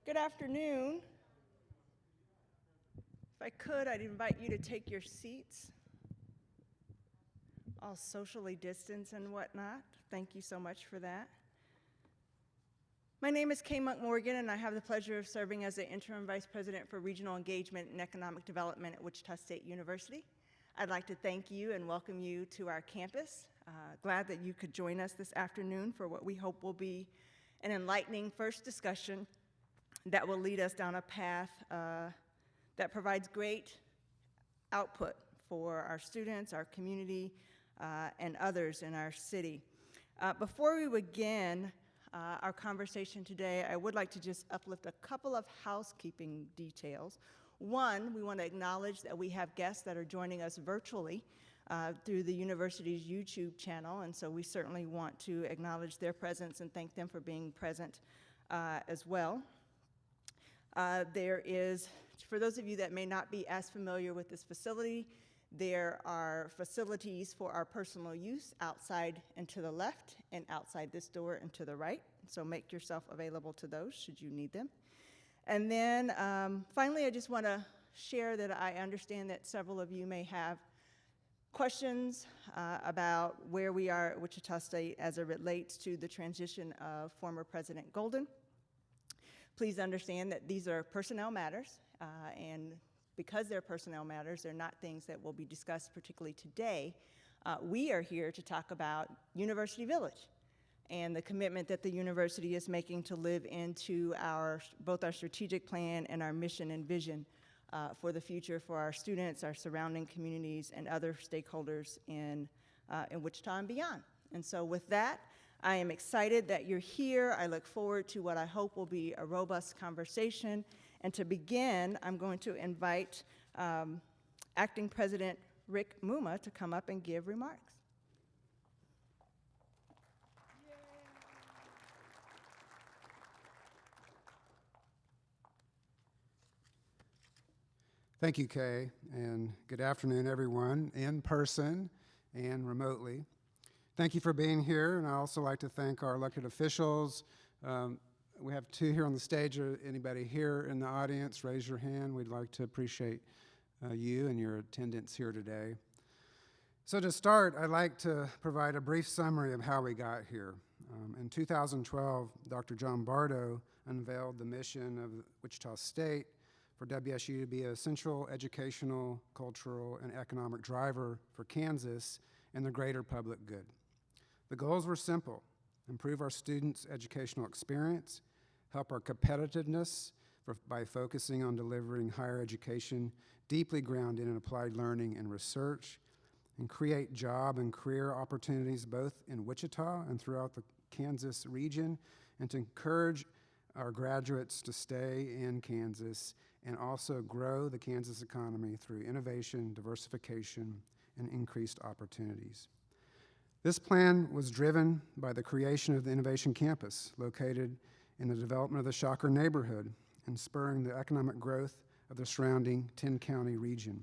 Good afternoon. If I could, I'd invite you to take your seats, all socially distanced and whatnot. Thank you so much for that. My name is Kay Monk Morgan, and I have the pleasure of serving as the Interim Vice President for Regional Engagement and Economic Development at Wichita State University. I'd like to thank you and welcome you to our campus. Glad that you could join us this afternoon for what we hope will be an enlightening first discussion that will lead us down a path that provides great output for our students, our community, and others in our city. Before we begin our conversation today, I would like to just uplift a couple of housekeeping details. One, we want to acknowledge that we have guests that are joining us virtually through the university's YouTube channel, and so we certainly want to acknowledge their presence and thank them for being present as well. There is, for those of you that may not be as familiar with this facility, there are facilities for our personal use outside and to the left, and outside this door and to the right. So make yourself available to those should you need them. And then finally, I just want to share that I understand that several of you may have questions about where we are at Wichita State as it relates to the transition of former President Golden. Please understand that these are personnel matters, and because they're personnel matters, they're not things that will be discussed particularly today. We are here to talk about University Village and the commitment that the university is making to live into both our strategic plan and our mission and vision for the future for our students, our surrounding communities, and other stakeholders in Wichita and beyond. And so with that, I am excited that you're here. I look forward to what I hope will be a robust conversation. And to begin, I'm going to invite Acting President Rick Muma to come up and give remarks. Thank you, Kay, and good afternoon, everyone, in person and remotely. Thank you for being here, and I also like to thank our elected officials. We have two here on the stage. Anybody here in the audience, raise your hand. We'd like to appreciate you and your attendance here today. So to start, I'd like to provide a brief summary of how we got here. In 2012, Dr. John Bardo unveiled the mission of Wichita State for WSU to be a central educational, cultural, and economic driver for Kansas and the greater public good. The goals were simple: improve our students' educational experience, help our competitiveness by focusing on delivering higher education deeply grounded in applied learning and research, and create job and career opportunities both in Wichita and throughout the Kansas region, and to encourage our graduates to stay in Kansas and also grow the Kansas economy through innovation, diversification, and increased opportunities. This plan was driven by the creation of the Innovation Campus, located in the development of the Shocker neighborhood and spurring the economic growth of the surrounding 10-county region.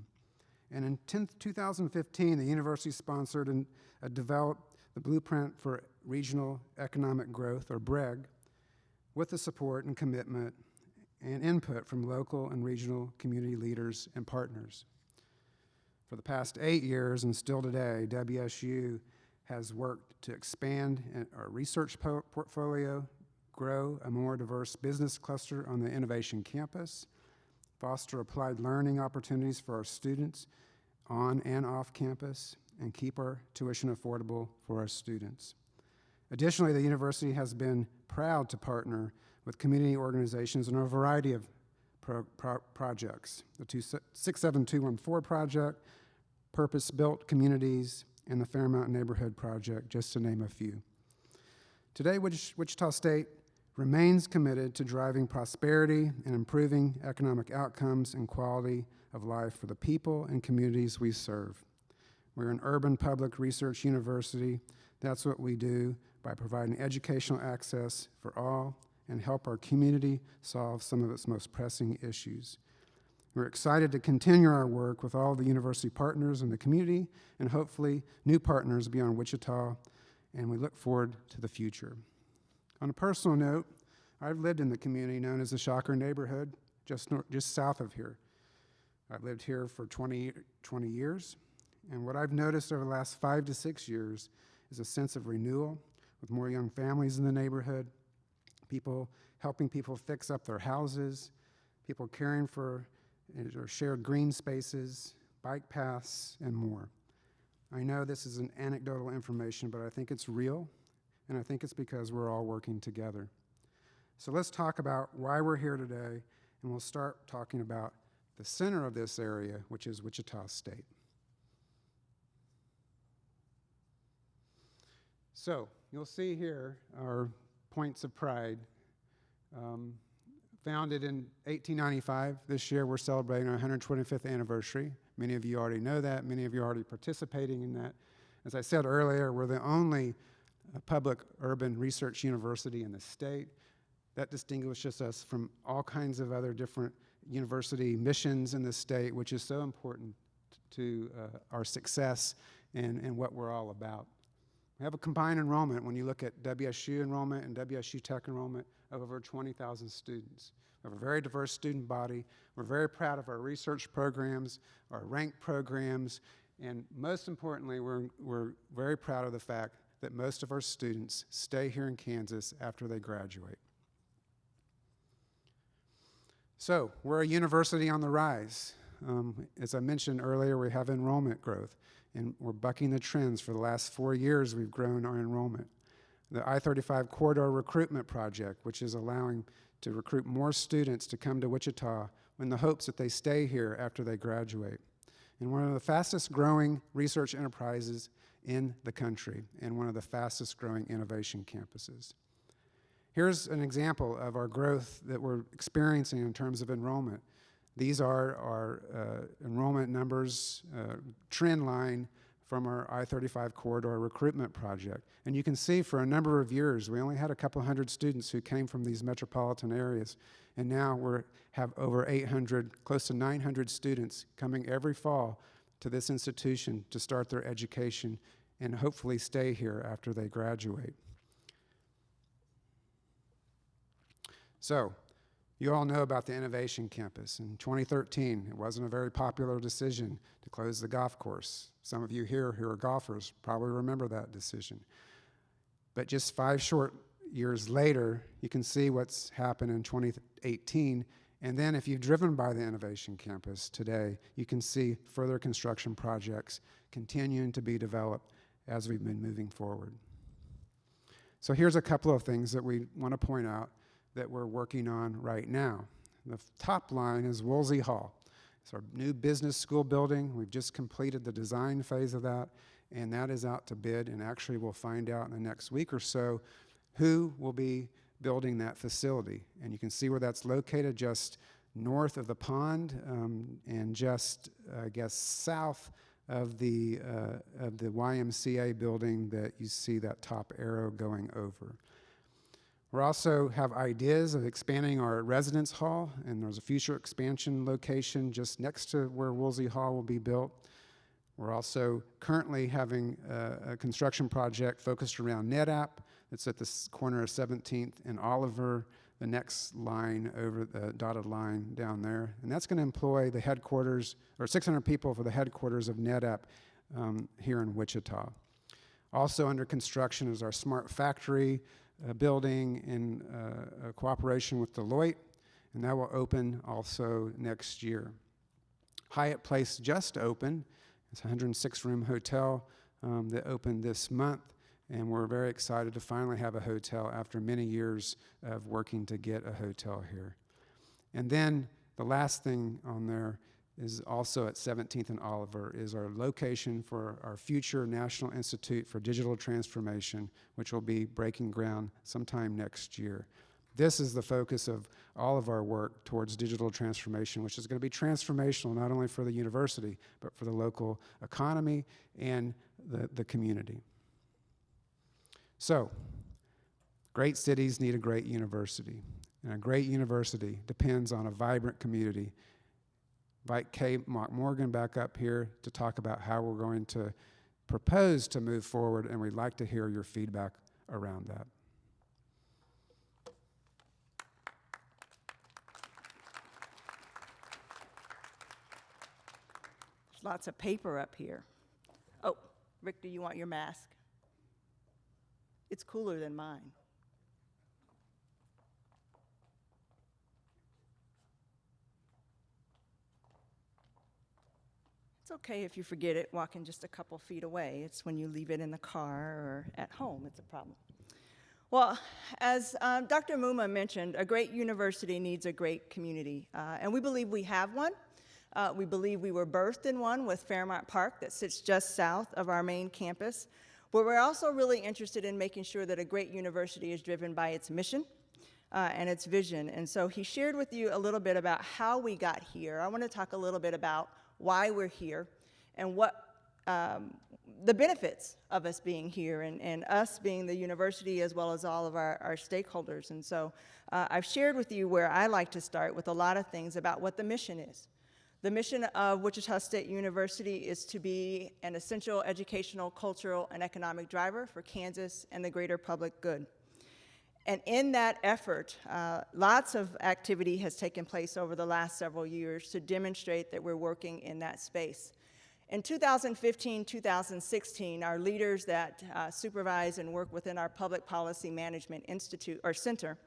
And in 2015, the university sponsored and developed the Blueprint for Regional Economic Growth, or BREG, with the support and commitment and input from local and regional community leaders and partners. For the past 8 years, and still today, WSU has worked to expand our research portfolio, grow a more diverse business cluster on the Innovation Campus, foster applied learning opportunities for our students on and off campus, and keep our tuition affordable for our students. Additionally, the university has been proud to partner with community organizations in a variety of projects: the 67214 project, purpose-built communities, and the Fairmount Neighborhood Project, just to name a few. Today, Wichita State remains committed to driving prosperity and improving economic outcomes and quality of life for the people and communities we serve. We're an urban public research university. That's what we do by providing educational access for all and help our community solve some of its most pressing issues. We're excited to continue our work with all the university partners in the community and hopefully new partners beyond Wichita, and we look forward to the future. On a personal note, I've lived in the community known as the Shocker neighborhood, just south of here. I've lived here for 20 years, and what I've noticed over the last 5 to 6 years is a sense of renewal with more young families in the neighborhood, people helping people fix up their houses, people caring for or shared green spaces, bike paths, and more. I know this is an anecdotal information, but I think it's real, and I think it's because we're all working together. So let's talk about why we're here today, and we'll start talking about the center of this area, which is Wichita State. So you'll see here our points of pride. Founded in 1895, this year we're celebrating our 125th anniversary. Many of you already know that. Many of you are already participating in that. As I said earlier, we're the only public urban research university in the state. That distinguishes us from all kinds of other different university missions in the state, which is so important to our success and what we're all about. We have a combined enrollment, when you look at WSU enrollment and WSU Tech enrollment, of over 20,000 students. We have a very diverse student body. We're very proud of our research programs, our ranked programs, and most importantly, we're very proud of the fact that most of our students stay here in Kansas after they graduate. So, we're a university on the rise. As I mentioned earlier, we have enrollment growth, and we're bucking the trends. For the last 4 years, we've grown our enrollment. The I-35 Corridor Recruitment Project, which is allowing to recruit more students to come to Wichita in the hopes that they stay here after they graduate. And one of the fastest growing research enterprises in the country, and one of the fastest growing innovation campuses. Here's an example of our growth that we're experiencing in terms of enrollment. These are our enrollment numbers, trend line from our I-35 Corridor Recruitment Project. And you can see for a number of years, we only had a couple hundred students who came from these metropolitan areas. And now we have over 800, close to 900 students coming every fall to this institution to start their education and hopefully stay here after they graduate. So, you all know about the Innovation Campus. In 2013, it wasn't a very popular decision to close the golf course. Some of you here who are golfers probably remember that decision. But just 5 short years later, you can see what's happened in 2018. And then if you've driven by the Innovation Campus today, you can see further construction projects continuing to be developed as we've been moving forward. So here's a couple of things that we want to point out that we're working on right now. The top line is Woolsey Hall. It's our new business school building. We've just completed the design phase of that, and that is out to bid, and actually we'll find out in the next week or so who will be building that facility. And you can see where that's located, just north of the pond and just, I guess, south of the YMCA building that you see that top arrow going over. We also have ideas of expanding our residence hall, and there's a future expansion location just next to where Woolsey Hall will be built. We're also currently having a construction project focused around NetApp. It's at the corner of 17th and Oliver, the next line over the dotted line down there. And that's going to employ the headquarters, or 600 people for the headquarters of NetApp here in Wichita. Also under construction is our smart factory building in cooperation with Deloitte, and that will open also next year. Hyatt Place just opened. It's a 106-room hotel that opened this month, and we're very excited to finally have a hotel after many years of working to get a hotel here. And then the last thing on there is also at 17th and Oliver, is our location for our future National Institute for Digital Transformation, which will be breaking ground sometime next year. This is the focus of all of our work towards digital transformation, which is going to be transformational not only for the university, but for the local economy and the community. So, great cities need a great university, and a great university depends on a vibrant community. Invite Kay Morgan back up here to talk about how we're going to propose to move forward, and we'd like to hear your feedback around that. There's lots of paper up here. Oh, Rick, do you want your mask? It's cooler than mine. It's okay if you forget it walking just a couple feet away. It's when you leave it in the car or at home, it's a problem. Well, as Dr. Muma mentioned, a great university needs a great community, and we believe we have one. We believe we were birthed in one with Fairmount Park that sits just south of our main campus, but we're also really interested in making sure that a great university is driven by its mission and its vision. And so he shared with you a little bit about how we got here. I want to talk a little bit about why we're here and what the benefits of us being here and us being the university as well as all of our stakeholders. And so I've shared with you where I like to start with a lot of things about what the mission is. The mission of Wichita State University is to be an essential educational, cultural, and economic driver for Kansas and the greater public good. And in that effort, lots of activity has taken place over the last several years to demonstrate that we're working in that space. In 2015, 2016, our leaders that supervise and work within our Public Policy Management Institute, or Center,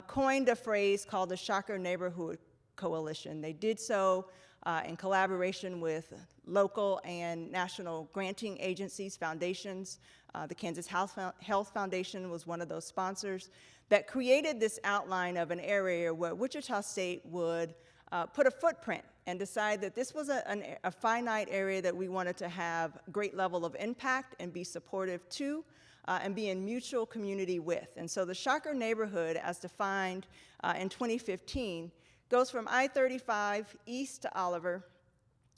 coined a phrase called the Shocker Neighborhood Coalition. They did so in collaboration with local and national granting agencies, foundations. The Kansas Health Foundation was one of those sponsors that created this outline of an area where Wichita State would put a footprint and decide that this was a finite area that we wanted to have great level of impact and be supportive to and be in mutual community with. And so the Shocker neighborhood, as defined in 2015, goes from I-35 east to Oliver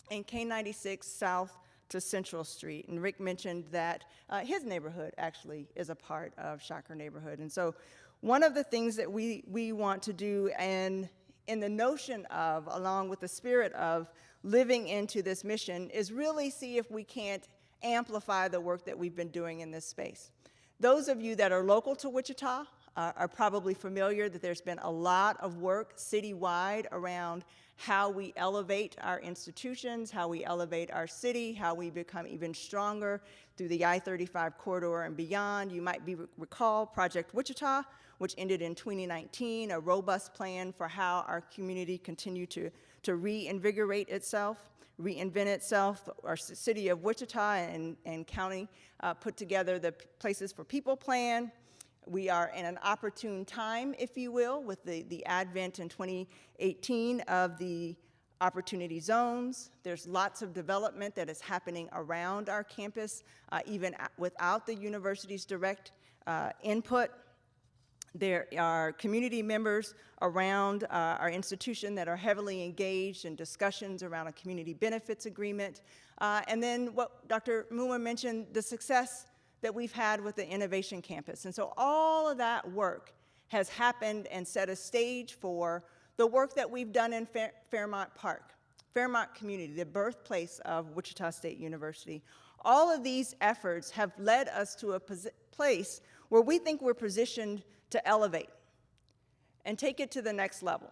and K-96 south to Central Street. And Rick mentioned that his neighborhood actually is a part of Shocker neighborhood. And so one of the things that we want to do, and in the notion of, along with the spirit of living into this mission, is really see if we can't amplify the work that we've been doing in this space. Those of you that are local to Wichita are probably familiar that there's been a lot of work citywide around how we elevate our institutions, how we elevate our city, how we become even stronger through the I-35 corridor and beyond. You might recall Project Wichita, which ended in 2019, a robust plan for how our community continued to reinvigorate itself, reinvent itself. Our city of Wichita and county put together the Places for People plan. We are in an opportune time, if you will, with the advent in 2018 of the opportunity zones. There's lots of development that is happening around our campus, even without the university's direct input. There are community members around our institution that are heavily engaged in discussions around a community benefits agreement. And then what Dr. Muma mentioned, the success that we've had with the Innovation Campus. And so all of that work has happened and set a stage for the work that we've done in Fairmount Park, Fairmount community, the birthplace of Wichita State University. All of these efforts have led us to a place where we think we're positioned to elevate and take it to the next level.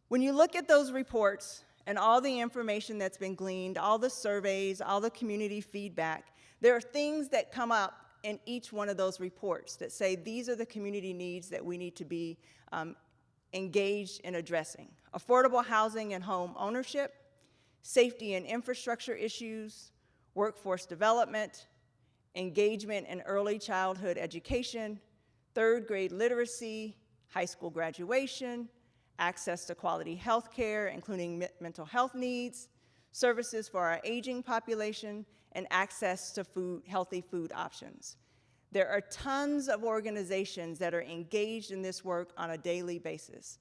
When you look at those reports and all the information that's been gleaned, all the surveys, all the community feedback, there are things that come up in each one of those reports that say these are the community needs that we need to be engaged in addressing. Affordable housing and home ownership, safety and infrastructure issues, workforce development, engagement in early childhood education, third grade literacy, high school graduation, access to quality health care, including mental health needs, services for our aging population, and access to healthy food options. There are tons of organizations that are engaged in this work on a daily basis.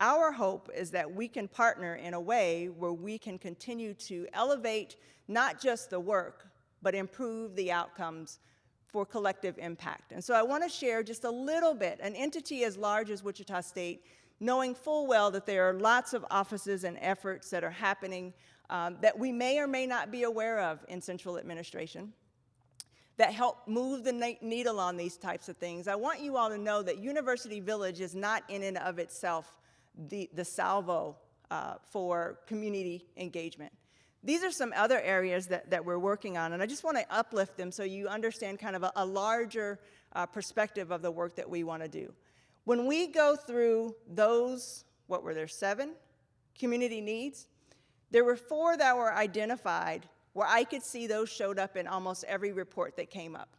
Our hope is that we can partner in a way where we can continue to elevate not just the work, but improve the outcomes for collective impact. And so I want to share just a little bit, an entity as large as Wichita State, knowing full well that there are lots of offices and efforts that are happening that we may or may not be aware of in central administration that help move the needle on these types of things. I want you all to know that University Village is not in and of itself the salvo for community engagement. These are some other areas that we're working on, and I just want to uplift them so you understand kind of a larger perspective of the work that we want to do. When we go through those, what were there, 7 community needs, there were 4 that were identified where I could see those showed up in almost every report that came up.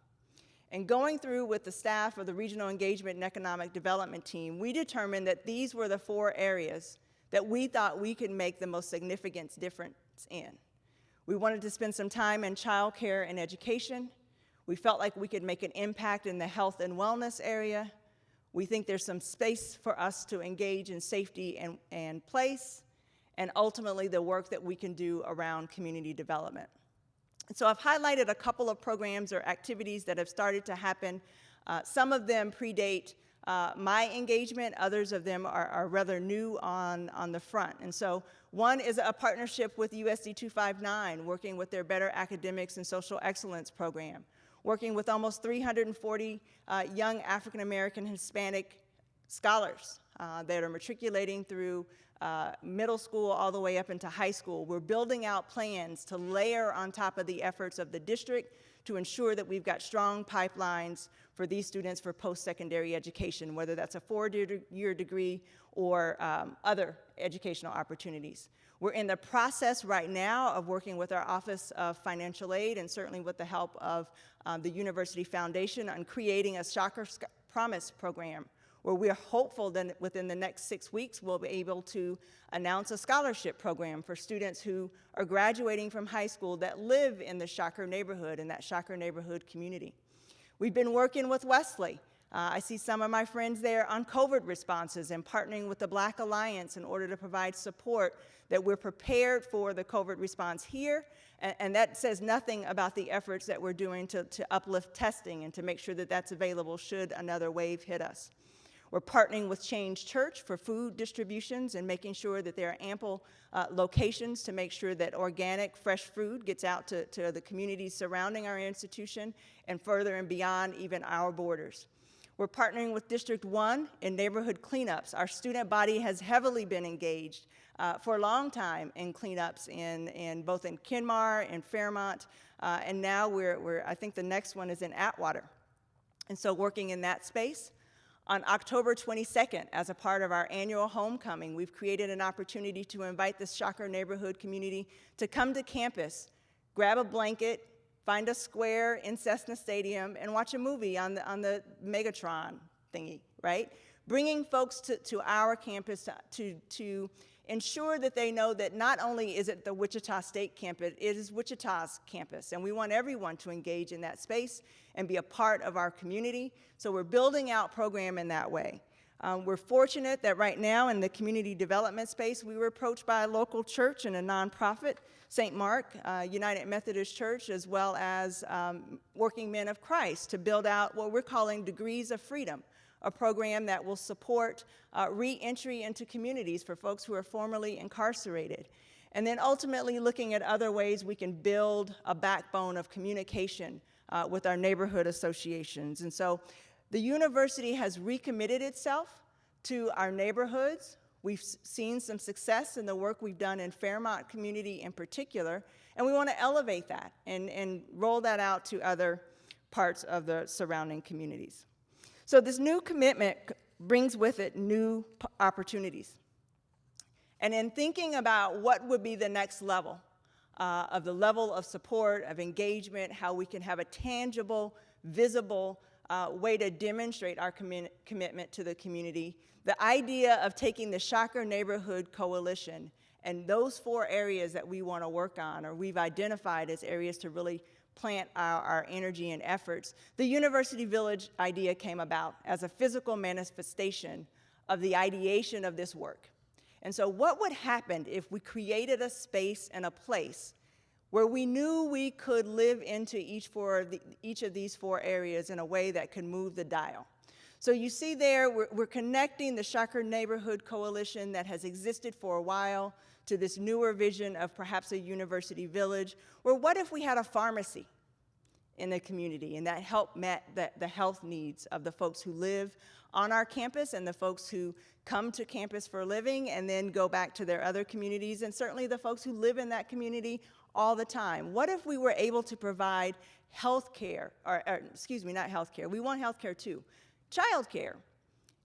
And going through with the staff of the Regional Engagement and Economic Development team, we determined that these were the 4 areas that we thought we could make the most significant difference in. We wanted to spend some time in childcare and education. We felt like we could make an impact in the health and wellness area. We think there's some space for us to engage in safety and place, and ultimately the work that we can do around community development. And so I've highlighted a couple of programs or activities that have started to happen. Some of them predate my engagement, others of them are rather new on the front. And so one is a partnership with USD 259, working with their Better Academics and Social Excellence program, working with almost 340 young African American Hispanic scholars that are matriculating through middle school all the way up into high school. We're building out plans to layer on top of the efforts of the district to ensure that we've got strong pipelines for these students for post-secondary education, whether that's a 4-year degree or other educational opportunities. We're in the process right now of working with our Office of Financial Aid and certainly with the help of the University Foundation on creating a Shocker Promise program, where we're hopeful that within the next 6 weeks, we'll be able to announce a scholarship program for students who are graduating from high school that live in the Shocker neighborhood, in that Shocker neighborhood community. We've been working with Wesley. I see some of my friends there on COVID responses and partnering with the Black Alliance in order to provide support that we're prepared for the COVID response here, and that says nothing about the efforts that we're doing to uplift testing and to make sure that that's available should another wave hit us. We're partnering with Change Church for food distributions and making sure that there are ample locations to make sure that organic, fresh food gets out to the communities surrounding our institution and further and beyond even our borders. We're partnering with District 1 in neighborhood cleanups. Our student body has heavily been engaged for a long time in cleanups both in Kenmar and Fairmount, and now I think the next one is in Atwater. And so working in that space. On October 22nd, as a part of our annual homecoming, we've created an opportunity to invite the Shocker neighborhood community to come to campus, grab a blanket, find a square in Cessna Stadium, and watch a movie on the Megatron thingy, right? Bringing folks to our campus to ensure that they know that not only is it the Wichita State campus, it is Wichita's campus, and we want everyone to engage in that space and be a part of our community. So we're building out program in that way. We're fortunate that right now in the community development space, we were approached by a local church and a nonprofit, St. Mark United Methodist Church, as well as Working Men of Christ, to build out what we're calling Degrees of Freedom, a program that will support re-entry into communities for folks who are formerly incarcerated. And then ultimately looking at other ways we can build a backbone of communication with our neighborhood associations. And so the university has recommitted itself to our neighborhoods. We've seen some success in the work we've done in Fairmount community in particular, and we want to elevate that and roll that out to other parts of the surrounding communities. So this new commitment brings with it new opportunities. And in thinking about what would be the next level, of the level of support, of engagement, how we can have a tangible, visible way to demonstrate our commitment to the community, the idea of taking the Shocker Neighborhood Coalition and those 4 areas that we want to work on, or we've identified as areas to really plant our energy and efforts. The University Village idea came about as a physical manifestation of the ideation of this work. And so what would happen if we created a space and a place where we knew we could live into each of these 4 areas in a way that could move the dial? So you see there, we're connecting the Shocker Neighborhood Coalition that has existed for a while to this newer vision of perhaps a university village. Or what if we had a pharmacy in the community, and that help met the health needs of the folks who live on our campus and the folks who come to campus for a living and then go back to their other communities, and certainly the folks who live in that community all the time. What if we were able to provide health care, or excuse me, not health care, we want health care too, child care,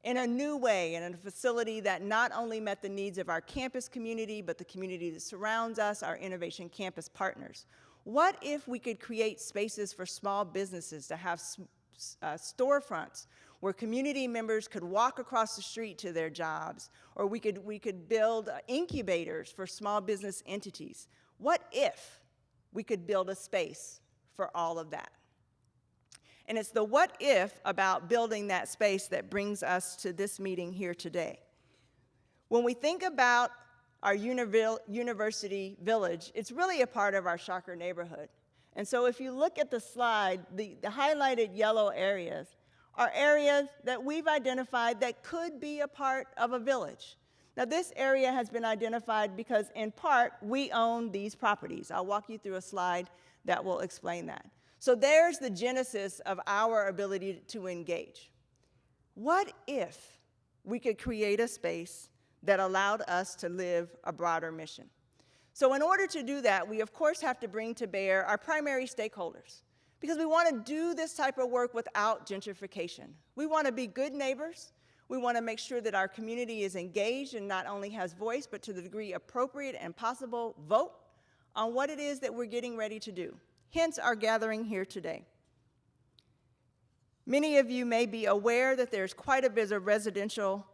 in a new way, in a facility that not only met the needs of our campus community, but the community that surrounds us, our Innovation Campus partners? What if we could create spaces for small businesses to have storefronts where community members could walk across the street to their jobs, or we could build incubators for small business entities? What if we could build a space for all of that? And it's the what if about building that space that brings us to this meeting here today. When we think about our university village, it's really a part of our Shocker neighborhood. And so if you look at the slide, the highlighted yellow areas are areas that we've identified that could be a part of a village. Now, this area has been identified because, in part, we own these properties. I'll walk you through a slide that will explain that. So there's the genesis of our ability to engage. What if we could create a space that allowed us to live a broader mission? So in order to do that, we of course have to bring to bear our primary stakeholders, because we want to do this type of work without gentrification. We want to be good neighbors. We want to make sure that our community is engaged and not only has voice, but to the degree appropriate and possible, vote on what it is that we're getting ready to do. Hence our gathering here today. Many of you may be aware that there's quite a bit of residential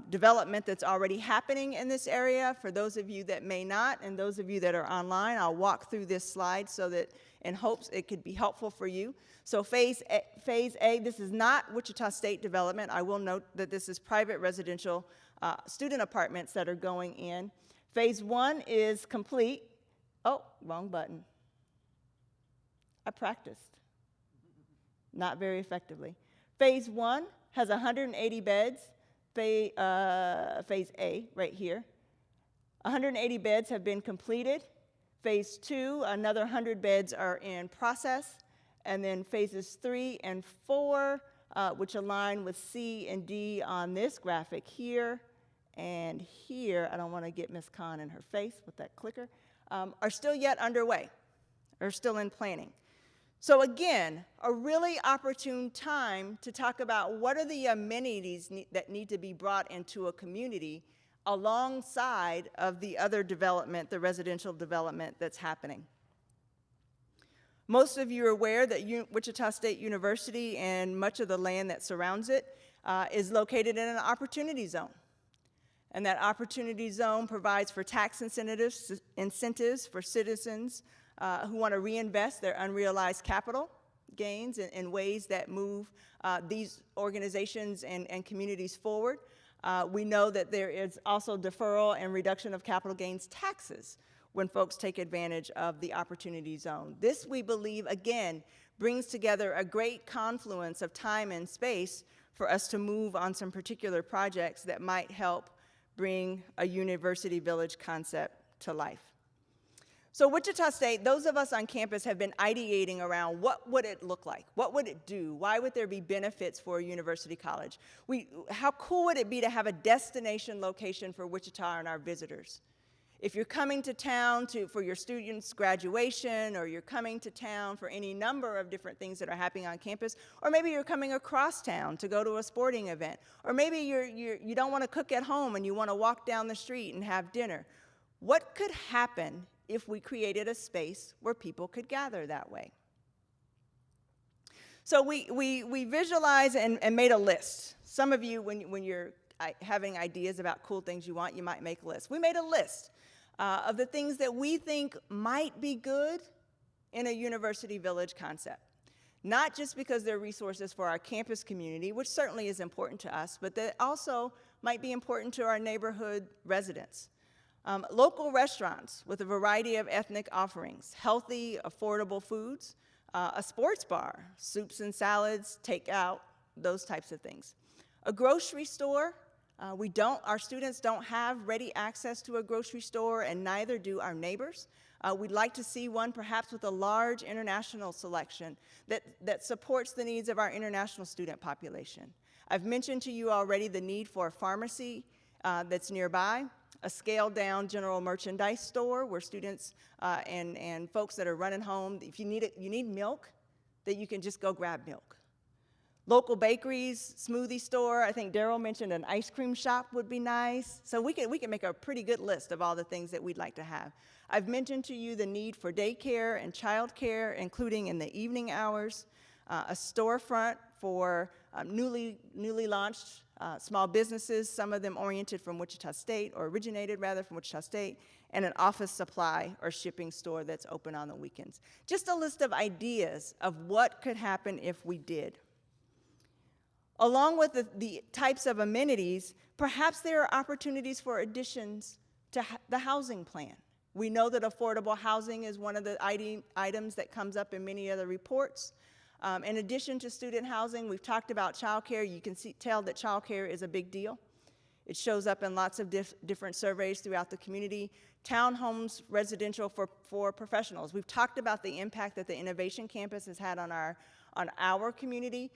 development that's already happening in this area. For those of you that may not, and those of you that are online, I'll walk through this slide so that in hopes it could be helpful for you. So phase A, this is not Wichita State development. I will note that this is private residential student apartments that are going in. Phase 1 is complete. Oh, wrong button. I practiced, not very effectively. Phase 1 has 180 beds. Phase A, right here. 180 beds have been completed. Phase 2, another 100 beds are in process. And then phases 3 and 4, which align with C and D on this graphic here and here, I don't want to get Ms. Khan in her face with that clicker, are still yet underway, are still in planning. So again, a really opportune time to talk about what are the amenities that need to be brought into a community alongside of the other development, the residential development that's happening. Most of you are aware that Wichita State University and much of the land that surrounds it is located in an opportunity zone. And that opportunity zone provides for tax incentives for citizens who want to reinvest their unrealized capital gains in ways that move these organizations and communities forward. We know that there is also deferral and reduction of capital gains taxes when folks take advantage of the opportunity zone. This, we believe, again, brings together a great confluence of time and space for us to move on some particular projects that might help bring a university village concept to life. So Wichita State, those of us on campus have been ideating around what would it look like? What would it do? Why would there be benefits for a university college? How cool would it be to have a destination location for Wichita and our visitors? If you're coming to town for your students' graduation, or you're coming to town for any number of different things that are happening on campus, or maybe you're coming across town to go to a sporting event, or maybe you don't want to cook at home and you want to walk down the street and have dinner. What could happen if we created a space where people could gather that way? So we visualized and made a list. Some of you, when you're having ideas about cool things you want, you might make a list. We made a list of the things that we think might be good in a university village concept. Not just because they're resources for our campus community, which certainly is important to us, but that also might be important to our neighborhood residents. Local restaurants with a variety of ethnic offerings, healthy, affordable foods, a sports bar, soups and salads, takeout, those types of things. A grocery store. Our students don't have ready access to a grocery store, and neither do our neighbors. We'd like to see one perhaps with a large international selection that supports the needs of our international student population. I've mentioned to you already the need for a pharmacy that's nearby, a scaled-down general merchandise store where students and folks that are running home, if you need milk, that you can just go grab milk. Local bakeries, smoothie store, I think Daryl mentioned an ice cream shop would be nice. So we can make a pretty good list of all the things that we'd like to have. I've mentioned to you the need for daycare and childcare, including in the evening hours, a storefront for newly launched small businesses, some of them oriented from Wichita State, or originated rather from Wichita State, and an office supply or shipping store that's open on the weekends. Just a list of ideas of what could happen if we did. Along with the types of amenities, perhaps there are opportunities for additions to the housing plan. We know that affordable housing is one of the items that comes up in many other reports. In addition to student housing, we've talked about childcare. You can tell that childcare is a big deal. It shows up in lots of different surveys throughout the community. Townhomes, residential for professionals. We've talked about the impact that the Innovation Campus has had on our community,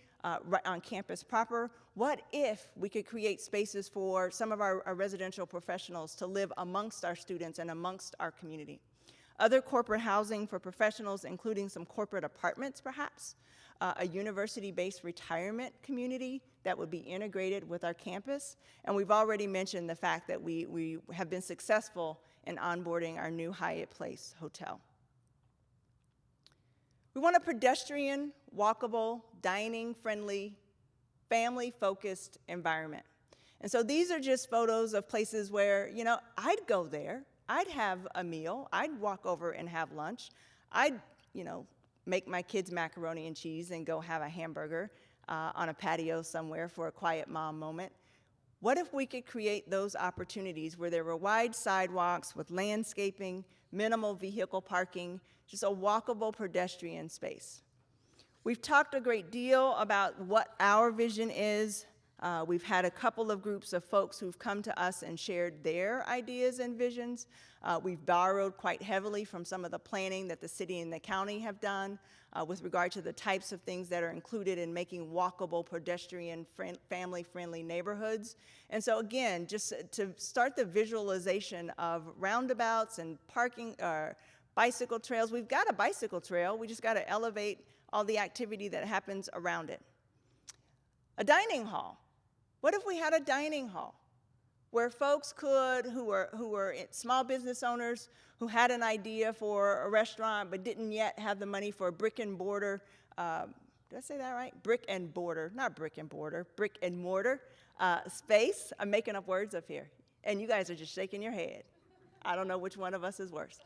right on campus proper. What if we could create spaces for some of our residential professionals to live amongst our students and amongst our community? Other corporate housing for professionals, including some corporate apartments perhaps, a university-based retirement community that would be integrated with our campus. And we've already mentioned the fact that we have been successful in onboarding our new Hyatt Place hotel. We want a pedestrian, walkable, dining-friendly, family-focused environment. And so these are just photos of places where, I'd go there. I'd have a meal. I'd walk over and have lunch. I'd, make my kids macaroni and cheese and go have a hamburger on a patio somewhere for a quiet mom moment. What if we could create those opportunities where there were wide sidewalks with landscaping, minimal vehicle parking, just a walkable pedestrian space? We've talked a great deal about what our vision is. We've had a couple of groups of folks who've come to us and shared their ideas and visions. We've borrowed quite heavily from some of the planning that the city and the county have done with regard to the types of things that are included in making walkable, pedestrian, family-friendly neighborhoods. And so again, just to start the visualization of roundabouts and parking, bicycle trails. We've got a bicycle trail. We just got to elevate all the activity that happens around it. A dining hall. What if we had a dining hall where folks could, who were small business owners, who had an idea for a restaurant but didn't yet have the money for a brick and mortar, did I say that right? Brick and mortar, not brick and mortar, brick and mortar space. I'm making up words up here, and you guys are just shaking your head. I don't know which one of us is worse.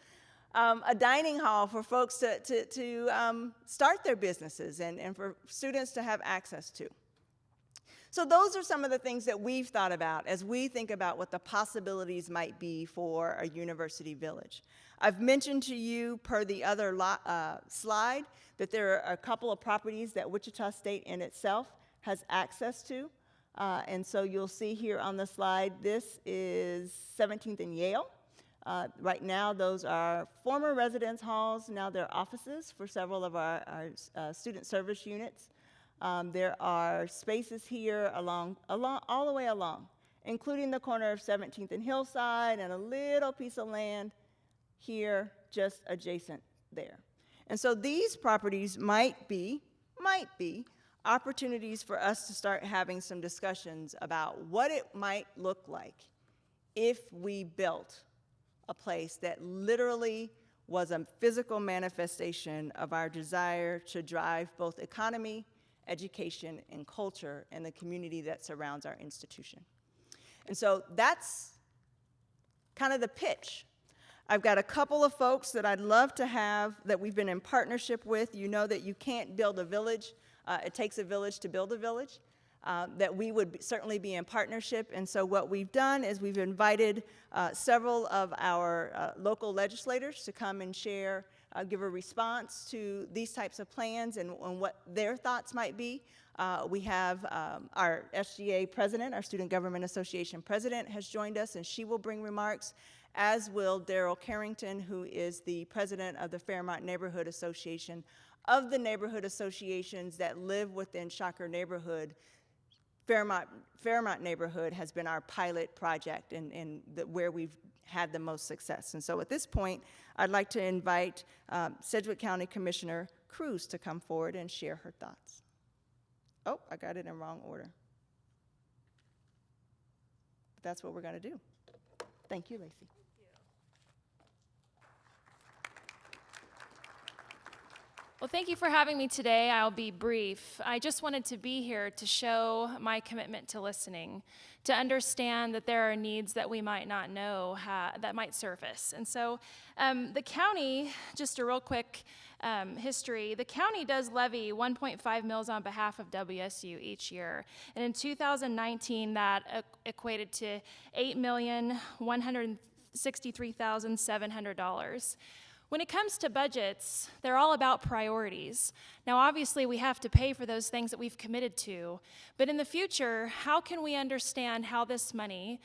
A dining hall for folks to start their businesses and for students to have access to. So those are some of the things that we've thought about as we think about what the possibilities might be for a university village. I've mentioned to you, per the other slide, that there are a couple of properties that Wichita State in itself has access to. And so you'll see here on the slide, this is 17th and Yale. Right now, those are former residence halls. Now they're offices for several of our student service units. There are spaces here all the way along, including the corner of 17th and Hillside and a little piece of land here just adjacent there. And so these properties might be opportunities for us to start having some discussions about what it might look like if we built a place that literally was a physical manifestation of our desire to drive both economy, education, and culture in the community that surrounds our institution. And so that's kind of the pitch. I've got a couple of folks that I'd love to have that we've been in partnership with. You know that you can't build a village. It takes a village to build a village. That we would certainly be in partnership. And so what we've done is we've invited several of our local legislators to come and share, give a response to these types of plans and what their thoughts might be We have our SGA president, our Student Government Association president, has joined us, and she will bring remarks, as will Daryl Carrington, who is the president of the Fairmount Neighborhood Association. Of the neighborhood associations that live within Shocker neighborhood, Fairmount neighborhood has been our pilot project and where we've had the most success. And so at this point, I'd like to invite Sedgwick County Commissioner Cruz to come forward and share her thoughts. Oh, I got it in wrong order. But that's what we're going to do. Thank you, Lacey. Well, thank you for having me today. I'll be brief. I just wanted to be here to show my commitment to listening, to understand that there are needs that we might not know that might surface. And so the county, just a real quick history, the county does levy 1.5 mills on behalf of WSU each year. And in 2019, that equated to $8,163,700. When it comes to budgets, they're all about priorities. Now, obviously, we have to pay for those things that we've committed to, but in the future, how can we understand how this money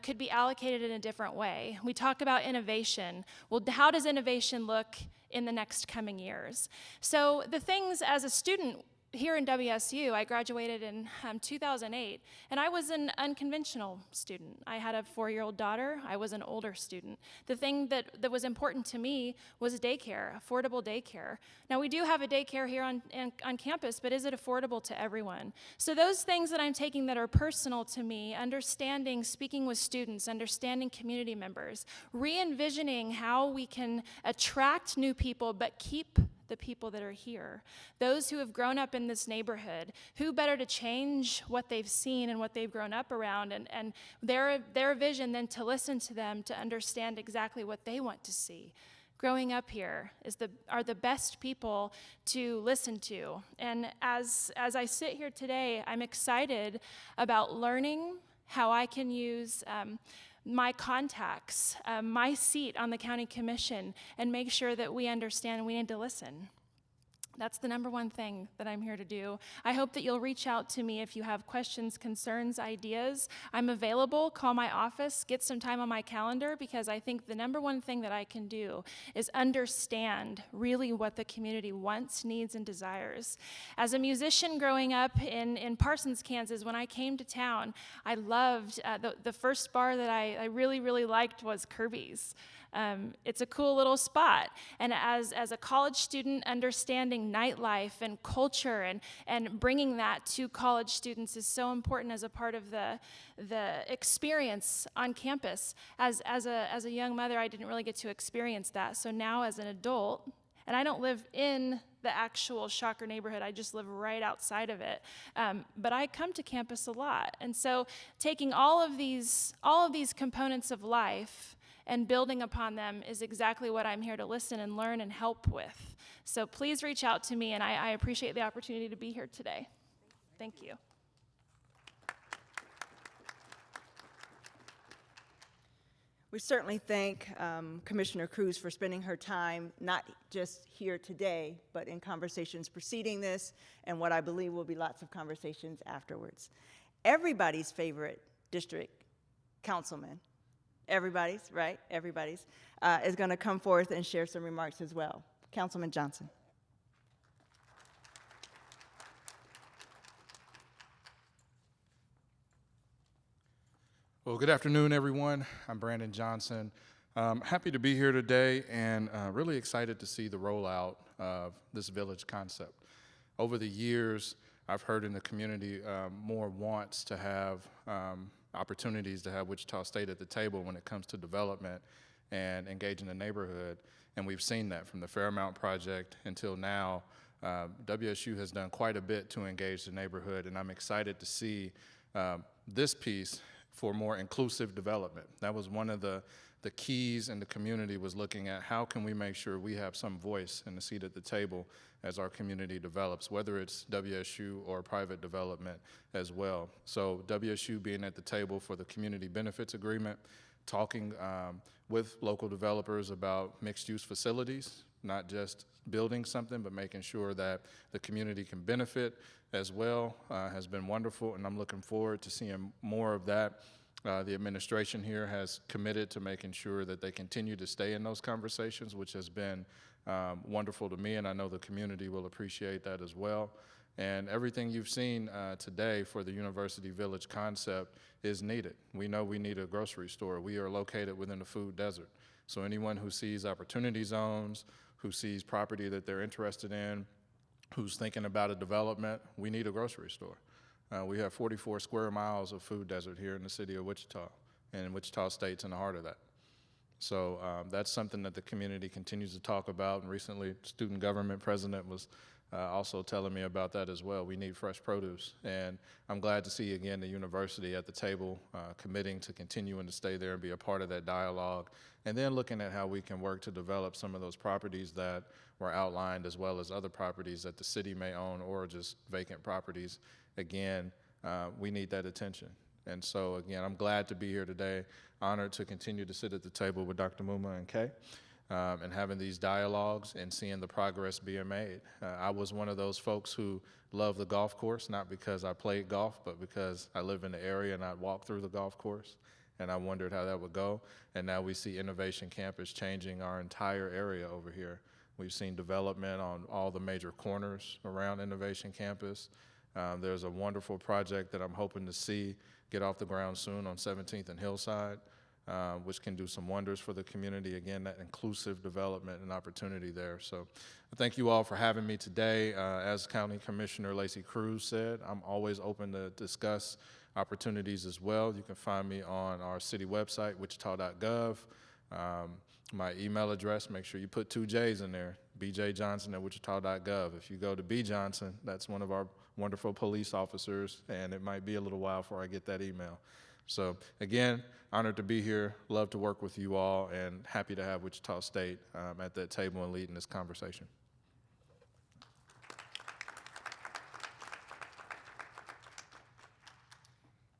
could be allocated in a different way? We talk about innovation. Well, how does innovation look in the next coming years? So the things as a student here in WSU, I graduated in 2008, and I was an unconventional student. I had a 4-year-old daughter. I was an older student. The thing that was important to me was daycare, affordable daycare. Now, we do have a daycare here on campus, but is it affordable to everyone? So those things that I'm taking that are personal to me, understanding, speaking with students, understanding community members, re-envisioning how we can attract new people but keep the people that are here, those who have grown up in this neighborhood, who better to change what they've seen and what they've grown up around, and their vision than to listen to them to understand exactly what they want to see. Growing up here are the best people to listen to. And as I sit here today, I'm excited about learning how I can use my contacts, my seat on the county commission, and make sure that we understand we need to listen. That's the number one thing that I'm here to do. I hope that you'll reach out to me if you have questions, concerns, ideas. I'm available. Call my office. Get some time on my calendar, because I think the number one thing that I can do is understand really what the community wants, needs, and desires. As a musician growing up in Parsons, Kansas, when I came to town, I loved the first bar that I really, really liked was Kirby's. It's a cool little spot. And as a college student, understanding nightlife and culture and bringing that to college students is so important as a part of the experience on campus. As a young mother, I didn't really get to experience that. So now as an adult, and I don't live in the actual Shocker neighborhood, I just live right outside of it. But I come to campus a lot. And so taking all of these components of life and building upon them is exactly what I'm here to listen and learn and help with. So please reach out to me, and I appreciate the opportunity to be here today. Thank you. We certainly thank Commissioner Cruz for spending her time, not just here today, but in conversations preceding this, and what I believe will be lots of conversations afterwards. Everybody's favorite district councilman, everybody's, right? Everybody's, is going to come forth and share some remarks as well. Councilman Johnson. Well, good afternoon, everyone. I'm Brandon Johnson. Happy to be here today, and really excited to see the rollout of this village concept. Over the years, I've heard in the community more wants to have opportunities to have Wichita State at the table when it comes to development and engaging the neighborhood. And we've seen that from the Fairmount project until now. WSU has done quite a bit to engage the neighborhood, and I'm excited to see this piece for more inclusive development. That was one of the keys in the community, was looking at how can we make sure we have some voice and a seat at the table as our community develops, whether it's WSU or private development as well. So WSU being at the table for the community benefits agreement, talking with local developers about mixed use facilities, not just building something, but making sure that the community can benefit as well, has been wonderful, and I'm looking forward to seeing more of that. The administration here has committed to making sure that they continue to stay in those conversations, which has been wonderful to me, and I know the community will appreciate that as well. And everything you've seen today for the University Village concept is needed. We know we need a grocery store. We are located within the food desert. So anyone who sees opportunity zones, who sees property that they're interested in, who's thinking about a development, we need a grocery store. We have 44 square miles of food desert here in the city of Wichita, and Wichita State's in the heart of that. So that's something that the community continues to talk about, and recently student government president was also telling me about that as well. We need fresh produce, and I'm glad to see again the university at the table committing to continuing to stay there and be a part of that dialogue, and then looking at how we can work to develop some of those properties that were outlined, as well as other properties that the city may own or just vacant properties. Again, we need that attention. And so again, I'm glad to be here today, honored to continue to sit at the table with Dr. Muma and Kay. And having these dialogues and seeing the progress being made. I was one of those folks who loved the golf course, not because I played golf, but because I live in the area and I'd walk through the golf course, and I wondered how that would go. And now we see Innovation Campus changing our entire area over here. We've seen development on all the major corners around Innovation Campus. There's a wonderful project that I'm hoping to see get off the ground soon on 17th and Hillside, which can do some wonders for the community. Again, that inclusive development and opportunity there. So thank you all for having me today. As County Commissioner Lacey Cruz said, I'm always open to discuss opportunities as well. You can find me on our city website, wichita.gov. My email address, make sure you put 2 J's in there, bjjohnson@wichita.gov. If you go to B. Johnson, that's one of our wonderful police officers, and it might be a little while before I get that email. So again, honored to be here, love to work with you all, and happy to have Wichita State at that table and leading this conversation.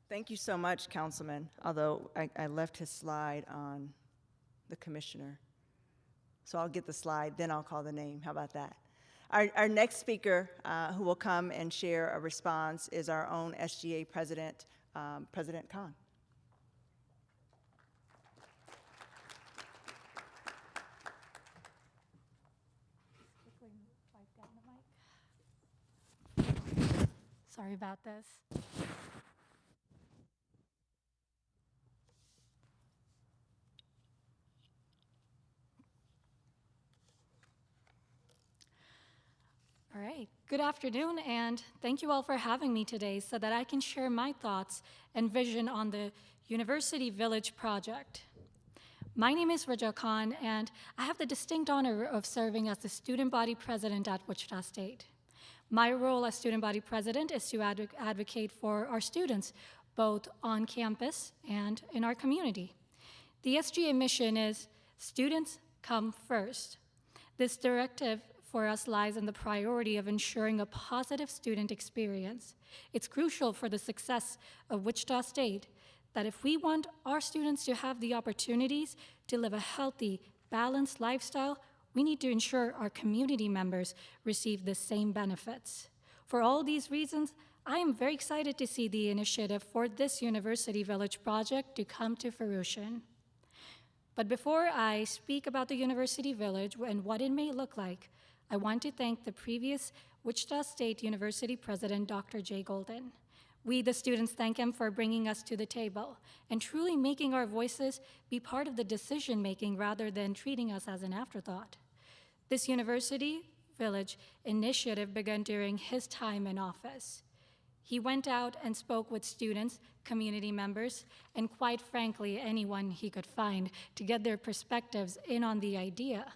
Thank you so much, Councilman, although I left his slide on the commissioner. So I'll get the slide, then I'll call the name. How about that? Our next speaker who will come and share a response is our own SGA president, President Khan. Sorry about this. All right, good afternoon, and thank you all for having me today so that I can share my thoughts and vision on the University Village project. My name is Raja Khan, and I have the distinct honor of serving as the student body president at Wichita State. My role as student body president is to advocate for our students, both on campus and in our community. The SGA mission is students come first. This directive for us lies in the priority of ensuring a positive student experience. It's crucial for the success of Wichita State that if we want our students to have the opportunities to live a healthy, balanced lifestyle, we need to ensure our community members receive the same benefits. For all these reasons, I am very excited to see the initiative for this University Village project to come to fruition. But before I speak about the University Village and what it may look like, I want to thank the previous Wichita State University President, Dr. Jay Golden. We, the students, thank him for bringing us to the table and truly making our voices be part of the decision-making rather than treating us as an afterthought. This University Village initiative began during his time in office. He went out and spoke with students, community members, and quite frankly, anyone he could find to get their perspectives in on the idea.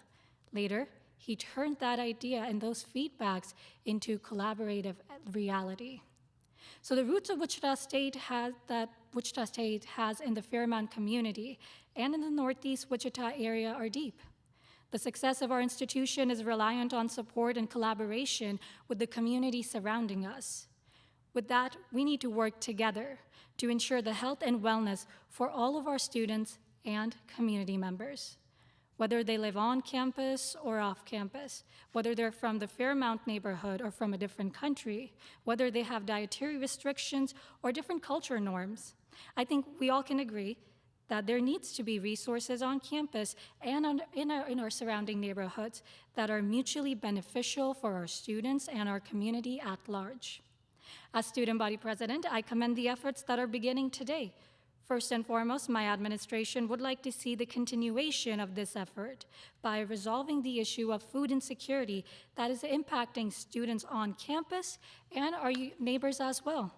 Later, he turned that idea and those feedbacks into collaborative reality. So the roots of Wichita State has in the Fairmount community and in the Northeast Wichita area are deep. The success of our institution is reliant on support and collaboration with the community surrounding us. With that, we need to work together to ensure the health and wellness for all of our students and community members. whether they live on campus or off campus, whether they're from the Fairmount neighborhood or from a different country, whether they have dietary restrictions or different culture norms. I think we all can agree that there needs to be resources on campus and in our surrounding neighborhoods that are mutually beneficial for our students and our community at large. As student body president, I commend the efforts that are beginning today. First and foremost, my administration would like to see the continuation of this effort by resolving the issue of food insecurity that is impacting students on campus and our neighbors as well.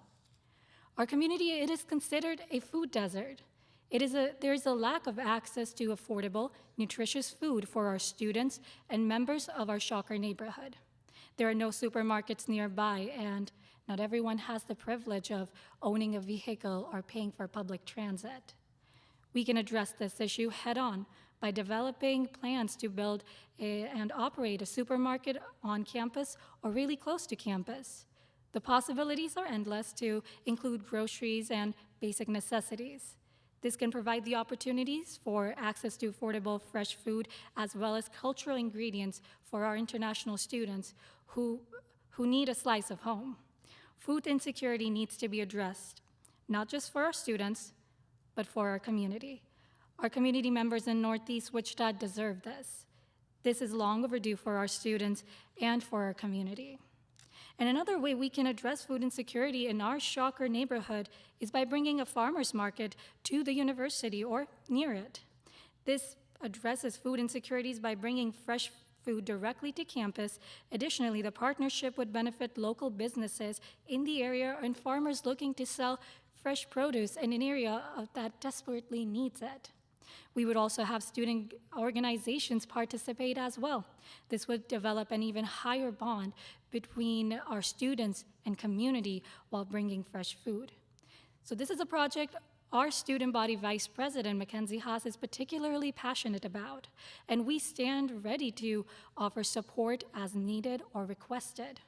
Our community, it is considered a food desert. There is a lack of access to affordable, nutritious food for our students and members of our Shocker neighborhood. There are no supermarkets nearby, and not everyone has the privilege of owning a vehicle or paying for public transit. We can address this issue head-on by developing plans to build and operate a supermarket on campus or really close to campus. The possibilities are endless to include groceries and basic necessities. This can provide the opportunities for access to affordable fresh food as well as cultural ingredients for our international students who need a slice of home. Food insecurity needs to be addressed, not just for our students, but for our community. Our community members in Northeast Wichita deserve this. This is long overdue for our students and for our community. And another way we can address food insecurity in our Shocker neighborhood is by bringing a farmer's market to the university or near it. This addresses food insecurities by bringing fresh food directly to campus. Additionally, the partnership would benefit local businesses in the area and farmers looking to sell fresh produce in an area that desperately needs it. We would also have student organizations participate as well. This would develop an even higher bond between our students and community while bringing fresh food. So this is a project our student body vice president, Mackenzie Haas, is particularly passionate about, and we stand ready to offer support as needed or requested.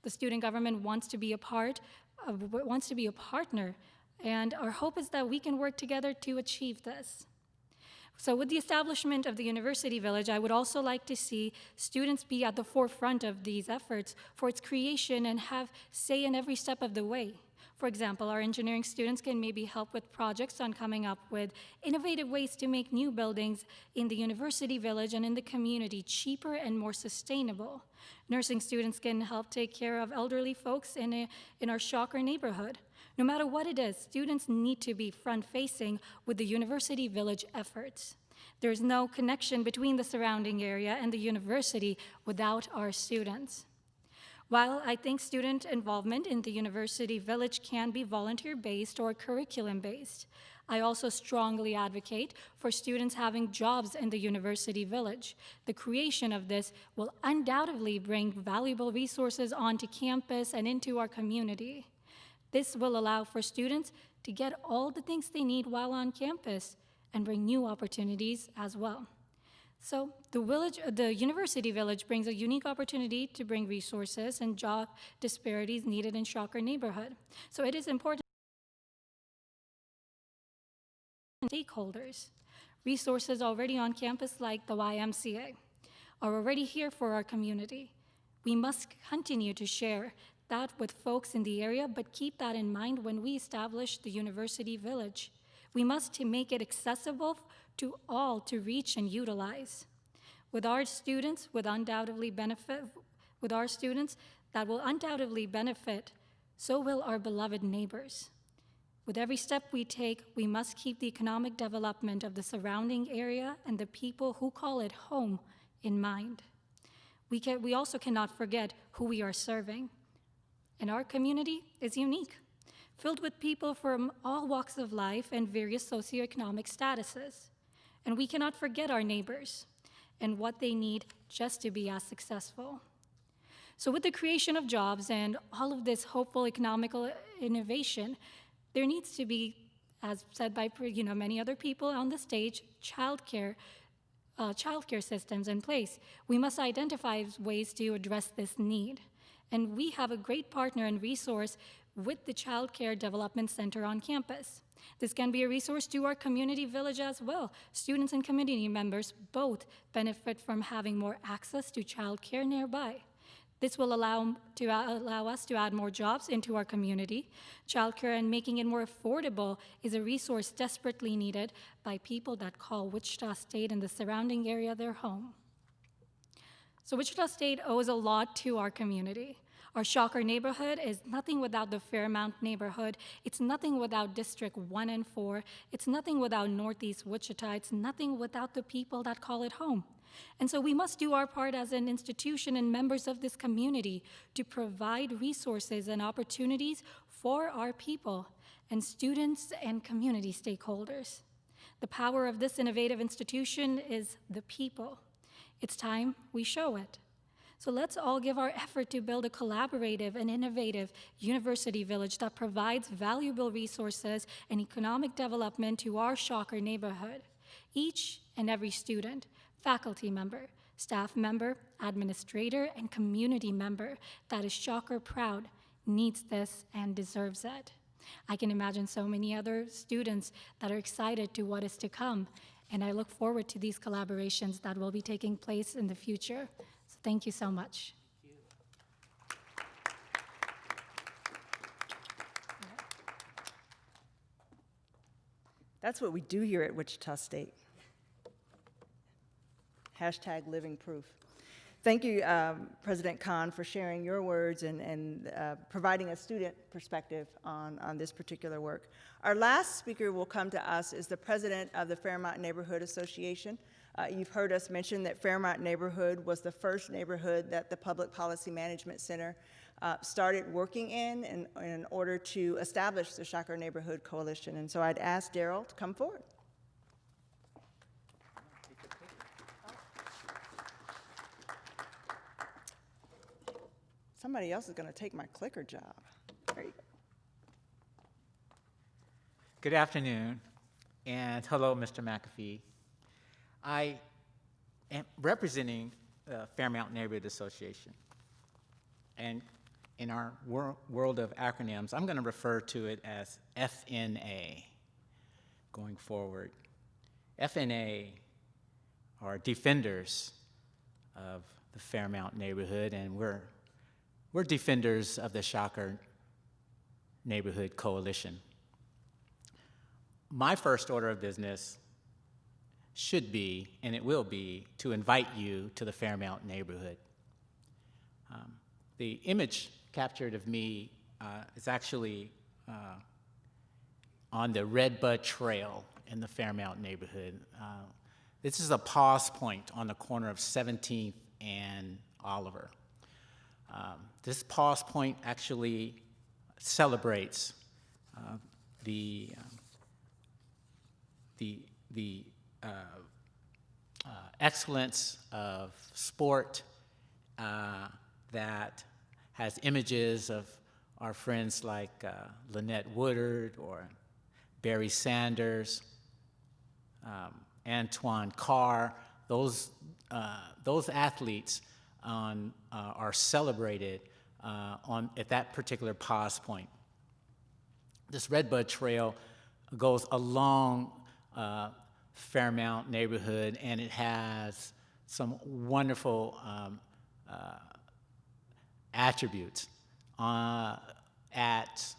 The student government wants to be a partner, and our hope is that we can work together to achieve this. So with the establishment of the University Village, I would also like to see students be at the forefront of these efforts for its creation and have say in every step of the way. For example, our engineering students can maybe help with projects on coming up with innovative ways to make new buildings in the University Village and in the community cheaper and more sustainable. Nursing students can help take care of elderly folks in our Shocker neighborhood. No matter what it is, students need to be front-facing with the University Village efforts. There's no connection between the surrounding area and the university without our students. While I think student involvement in the University Village can be volunteer-based or curriculum-based, I also strongly advocate for students having jobs in the University Village. The creation of this will undoubtedly bring valuable resources onto campus and into our community. This will allow for students to get all the things they need while on campus and bring new opportunities as well. So the University Village brings a unique opportunity to bring resources and job disparities needed in Shocker neighborhood. So it is important stakeholders. Resources already on campus like the YMCA are already here for our community. We must continue to share that with folks in the area, but keep that in mind when we establish the University Village. We must make it accessible to all to reach and utilize. With our students that will undoubtedly benefit, so will our beloved neighbors. With every step we take, we must keep the economic development of the surrounding area and the people who call it home in mind. We also cannot forget who we are serving. And our community is unique, filled with people from all walks of life and various socioeconomic statuses. And we cannot forget our neighbors and what they need just to be as successful. So with the creation of jobs and all of this hopeful economical innovation, there needs to be, as said by many other people on the stage, childcare systems in place. We must identify ways to address this need. And we have a great partner and resource with the Child Care Development Center on campus. This can be a resource to our community village as well. Students and community members both benefit from having more access to child care nearby. This will allow us to add more jobs into our community. Childcare and making it more affordable is a resource desperately needed by people that call Wichita State and the surrounding area their home. So Wichita State owes a lot to our community. Our Shocker neighborhood is nothing without the Fairmount neighborhood. It's nothing without District 1 and 4. It's nothing without Northeast Wichita. It's nothing without the people that call it home. And so we must do our part as an institution and members of this community to provide resources and opportunities for our people and students and community stakeholders. The power of this innovative institution is the people. It's time we show it. So let's all give our effort to build a collaborative and innovative university village that provides valuable resources and economic development to our Shocker neighborhood. Each and every student, faculty member, staff member, administrator, and community member that is Shocker proud needs this and deserves it. I can imagine so many other students that are excited to what is to come, and I look forward to these collaborations that will be taking place in the future. So thank you so much. That's what we do here at Wichita State. Hashtag living proof. Thank you, President Khan, for sharing your words and providing a student perspective on this particular work. Our last speaker will come to us is the president of the Fairmount Neighborhood Association. You've heard us mention that Fairmount neighborhood was the first neighborhood that the Public Policy Management Center started working in order to establish the Shocker Neighborhood Coalition. And so I'd ask Daryl to come forward. Somebody else is going to take my clicker job. There you go. Good afternoon, and hello, Mr. McAfee. I am representing the Fairmount Neighborhood Association. And in our world of acronyms, I'm going to refer to it as FNA going forward. FNA are defenders of the Fairmount neighborhood, and we're defenders of the Shocker Neighborhood Coalition. My first order of business should be, and it will be, to invite you to the Fairmount neighborhood. The image captured of me is actually on the Redbud Trail in the Fairmount neighborhood. This is a pause point on the corner of 17th and Oliver. This pause point actually celebrates the excellence of sport that has images of our friends like Lynette Woodard or Barry Sanders, Antoine Carr. Those athletes are celebrated at that particular pause point. This Redbud Trail goes along Fairmount neighborhood, and it has some wonderful attributes. At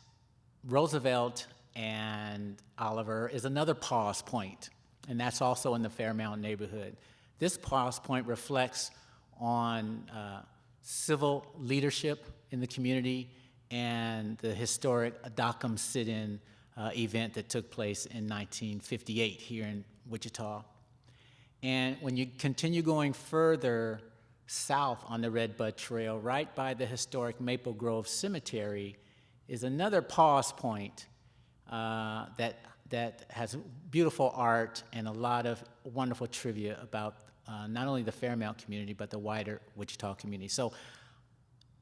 Roosevelt and Oliver is another pause point, and that's also in the Fairmount neighborhood. This pause point reflects on civil leadership in the community and the historic Adakam sit-in event that took place in 1958 here in Wichita. And when you continue going further south on the Redbud Trail, right by the historic Maple Grove Cemetery, is another pause point that has beautiful art and a lot of wonderful trivia about not only the Fairmount community, but the wider Wichita community. So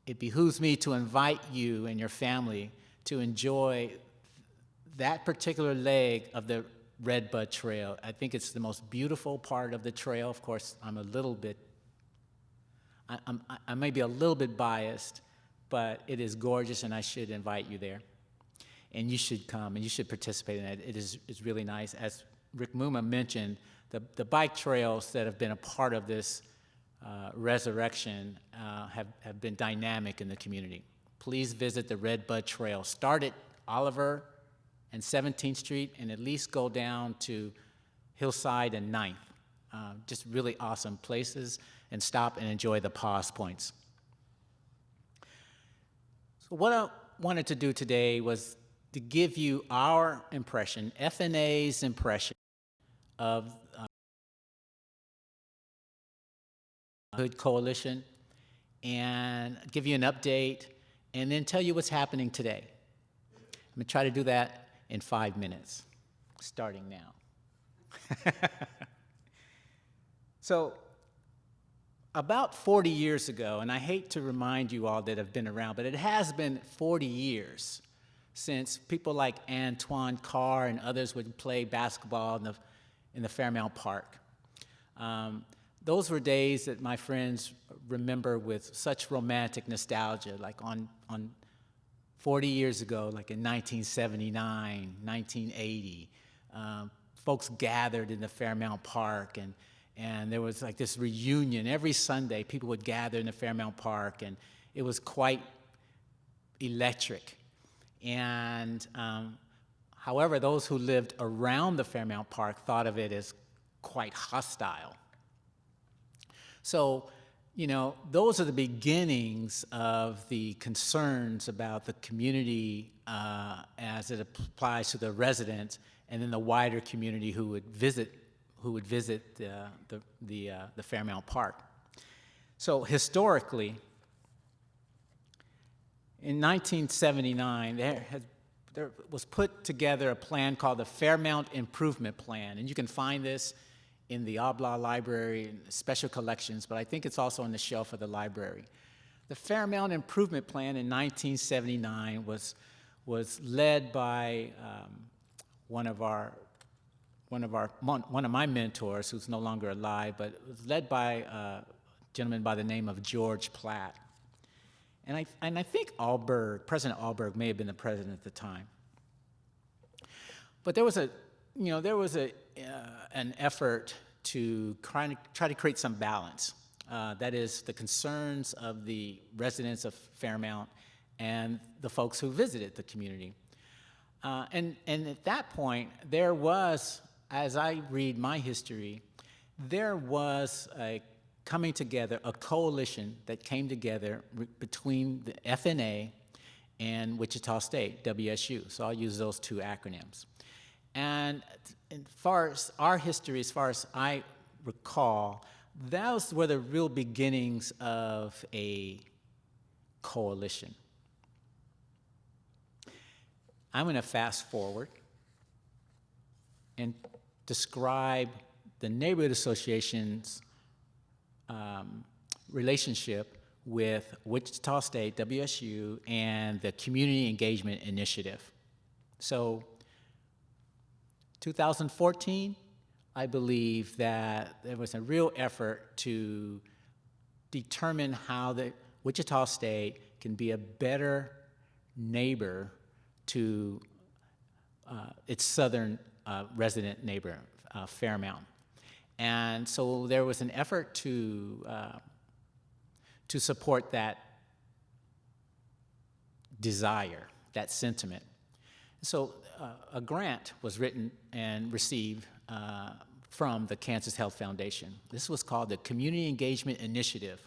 it behooves me to invite you and your family to enjoy that particular leg of the Redbud Trail. I think it's the most beautiful part of the trail. Of course, I may be a little bit biased, but it is gorgeous, and I should invite you there. And you should come, and you should participate in it. It's really nice. As Rick Muma mentioned, the bike trails that have been a part of this resurrection have been dynamic in the community. Please visit the Red Bud Trail. Start at Oliver and 17th Street, and at least go down to Hillside and 9th. Just really awesome places, and stop and enjoy the pause points. So what I wanted to do today was to give you our impression, FNA's impression of Hood Coalition, and give you an update, and then tell you what's happening today. I'm going to try to do that in 5 minutes, starting now. So, about 40 years ago, and I hate to remind you all that have been around, but it has been 40 years since people like Antoine Carr and others would play basketball in the Fairmount Park. Those were days that my friends remember with such romantic nostalgia, like on 40 years ago, like in 1979, 1980. Folks gathered in the Fairmount Park, and there was like this reunion. Every Sunday, people would gather in the Fairmount Park, and it was quite electric. And however, those who lived around the Fairmount Park thought of it as quite hostile. So, you know, those are the beginnings of the concerns about the community as it applies to the residents, and then the wider community who would visit the Fairmount Park. So historically, in 1979, there was put together a plan called the Fairmount Improvement Plan, and you can find this in the Obla Library and special collections, but I think it's also on the shelf of the library. The Fairmount Improvement Plan in 1979 was led by one of my mentors, who's no longer alive, but it was led by a gentleman by the name of George Platt. And I think President Alberg may have been the president at the time. But there was an effort to try to create some balance. That is, the concerns of the residents of Fairmount and the folks who visited the community. And at that point, there was, as I read my history, there was a coming together, a coalition that came together between the FNA and Wichita State, WSU. So I'll use those two acronyms. And as far as our history, as far as I recall, those were the real beginnings of a coalition. I'm going to fast forward and describe the neighborhood association's relationship with Wichita State, WSU, and the Community Engagement Initiative. So, 2014, I believe that there was a real effort to determine how the Wichita State can be a better neighbor to its southern resident neighbor, Fairmount. And so there was an effort to support that desire, that sentiment. So a grant was written and received from the Kansas Health Foundation. This was called the Community Engagement Initiative.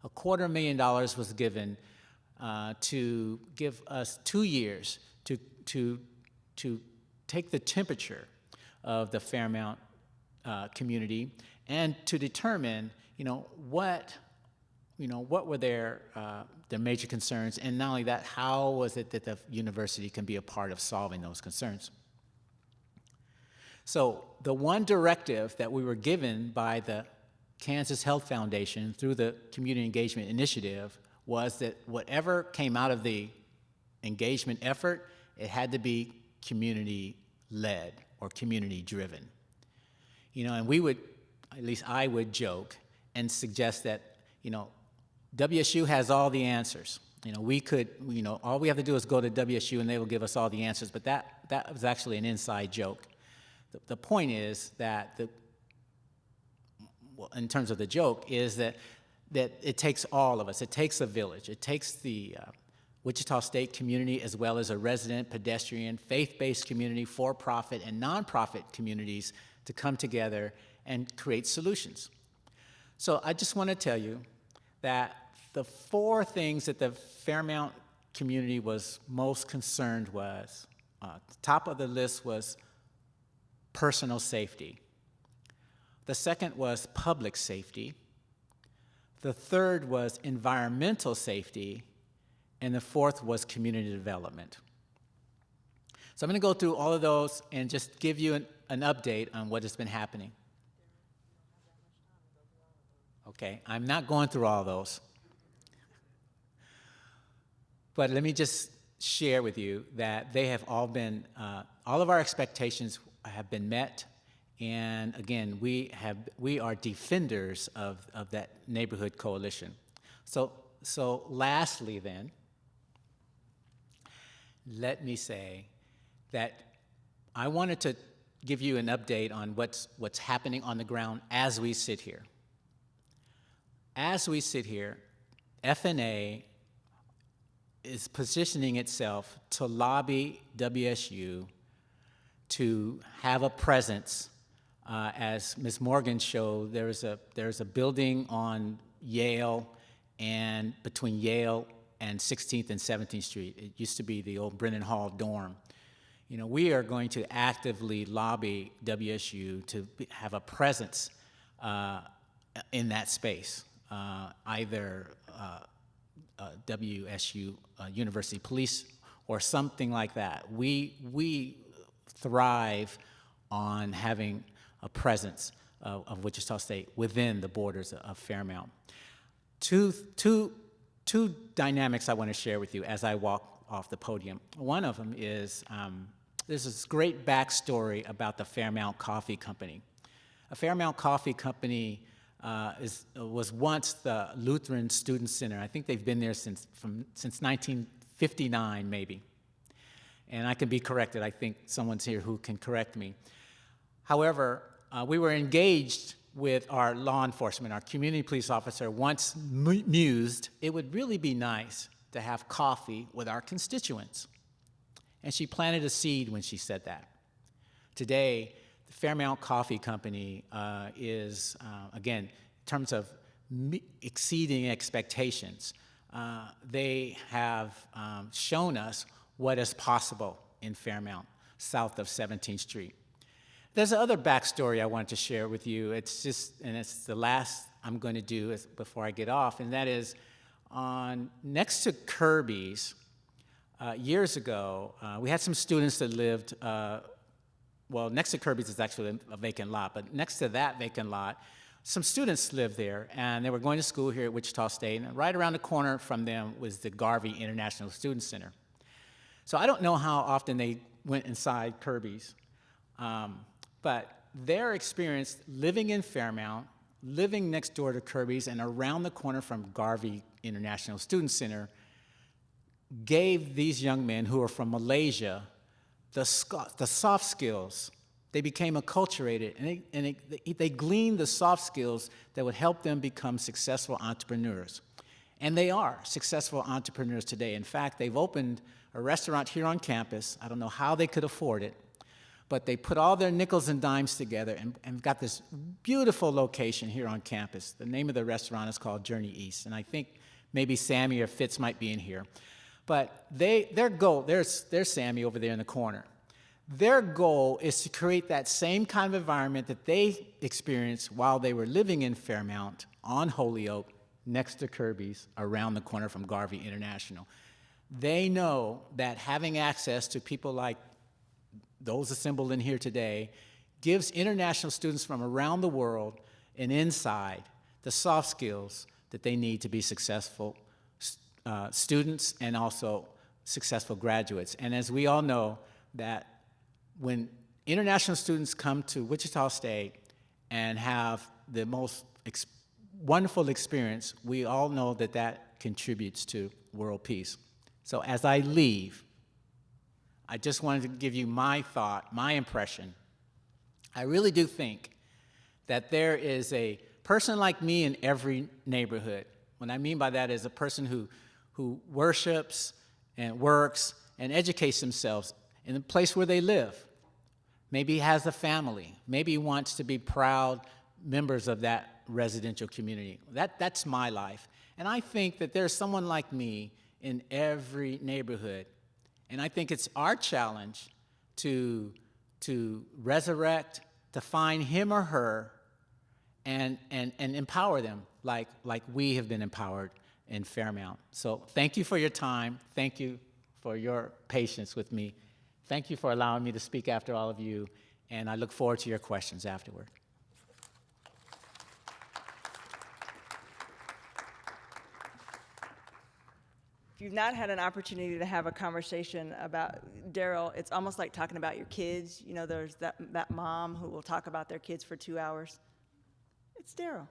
$250,000 was given to give us 2 years to take the temperature of the Fairmount community and to determine, what were their major concerns, and not only that, how was it that the university can be a part of solving those concerns. So the one directive that we were given by the Kansas Health Foundation through the Community Engagement Initiative was that whatever came out of the engagement effort, it had to be community-led or community-driven. And we would, at least I would joke and suggest that, WSU has all the answers. we could, all we have to do is go to WSU and they will give us all the answers, but that was actually an inside joke. The point is that, in terms of the joke, is that it takes all of us. It takes a village. It takes the Wichita State community, as well as a resident, pedestrian, faith-based community, for-profit, and nonprofit communities to come together and create solutions. So I just want to tell you that the 4 things that the Fairmount community was most concerned was, the top of the list was personal safety. The second was public safety. The third was environmental safety. And the fourth was community development. So I'm going to go through all of those and just give you an update on what has been happening. Okay, I'm not going through all those. But let me just share with you that they have all been, all of our expectations have been met. And again, we are defenders of that neighborhood coalition. So lastly then, let me say that I wanted to give you an update on what's happening on the ground as we sit here. As we sit here, FNA is positioning itself to lobby WSU to have a presence. As Ms. Morgan showed, there's a building on Yale and between Yale and 16th and 17th Street. It used to be the old Brennan Hall dorm. We are going to actively lobby WSU to have a presence in that space, either WSU University Police or something like that. We thrive on having a presence of Wichita State within the borders of Fairmount. Two dynamics I want to share with you as I walk off the podium. One of them is there's this great backstory about the Fairmount Coffee Company. A Fairmount Coffee Company was once the Lutheran Student Center. I think they've been there since 1959, maybe. And I can be corrected. I think someone's here who can correct me. However, we were engaged with our law enforcement. Our community police officer once mused, it would really be nice to have coffee with our constituents. And she planted a seed when she said that. Today, the Fairmount Coffee Company is, again, in terms of exceeding expectations, they have shown us what is possible in Fairmount, south of 17th Street. There's another backstory I wanted to share with you. It's the last I'm going to do before I get off, and that is next to Kirby's, years ago, we had some students that lived, next to Kirby's is actually a vacant lot, but next to that vacant lot, some students lived there, and they were going to school here at Wichita State, and right around the corner from them was the Garvey International Student Center. So I don't know how often they went inside Kirby's, but their experience living in Fairmount, living next door to Kirby's and around the corner from Garvey International Student Center gave these young men who are from Malaysia the soft skills. They became acculturated, and they gleaned the soft skills that would help them become successful entrepreneurs. And they are successful entrepreneurs today. In fact, they've opened a restaurant here on campus. I don't know how they could afford it, but they put all their nickels and dimes together and got this beautiful location here on campus. The name of the restaurant is called Journey East, and I think maybe Sammy or Fitz might be in here. But their goal, there's Sammy over there in the corner. Their goal is to create that same kind of environment that they experienced while they were living in Fairmount on Holyoke, next to Kirby's, around the corner from Garvey International. They know that having access to people like those assembled in here today gives international students from around the world an insight, the soft skills that they need to be successful students and also successful graduates. And as we all know, that when international students come to Wichita State and have the most wonderful experience, we all know that contributes to world peace. So as I leave, I just wanted to give you my thought, my impression. I really do think that there is a person like me in every neighborhood. What I mean by that is a person who worships and works and educates themselves in the place where they live. Maybe has a family. Maybe wants to be proud members of that residential community. That's my life. And I think that there's someone like me in every neighborhood. And I think it's our challenge to resurrect, to find him or her and empower them like we have been empowered in Fairmount. So thank you for your time. Thank you for your patience with me. Thank you for allowing me to speak after all of you, and I look forward to your questions afterward. If you've not had an opportunity to have a conversation about Daryl, it's almost like talking about your kids. You know, there's that mom who will talk about their kids for 2 hours. It's Daryl.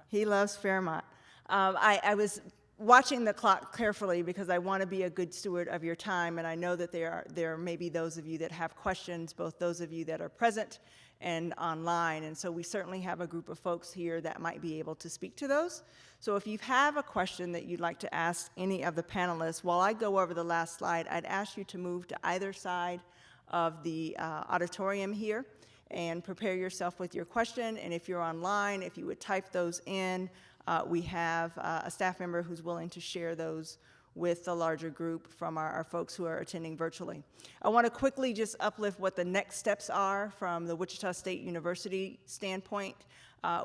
He loves Fairmount. I was watching the clock carefully because I want to be a good steward of your time, and I know that there may be those of you that have questions, both those of you that are present and online, and so we certainly have a group of folks here that might be able to speak to those. So if you have a question that you'd like to ask any of the panelists, while I go over the last slide, I'd ask you to move to either side of the auditorium here and prepare yourself with your question, and if you're online, if you would type those in, we have a staff member who's willing to share those with the larger group from our folks who are attending virtually. I want to quickly just uplift what the next steps are from the Wichita State University standpoint.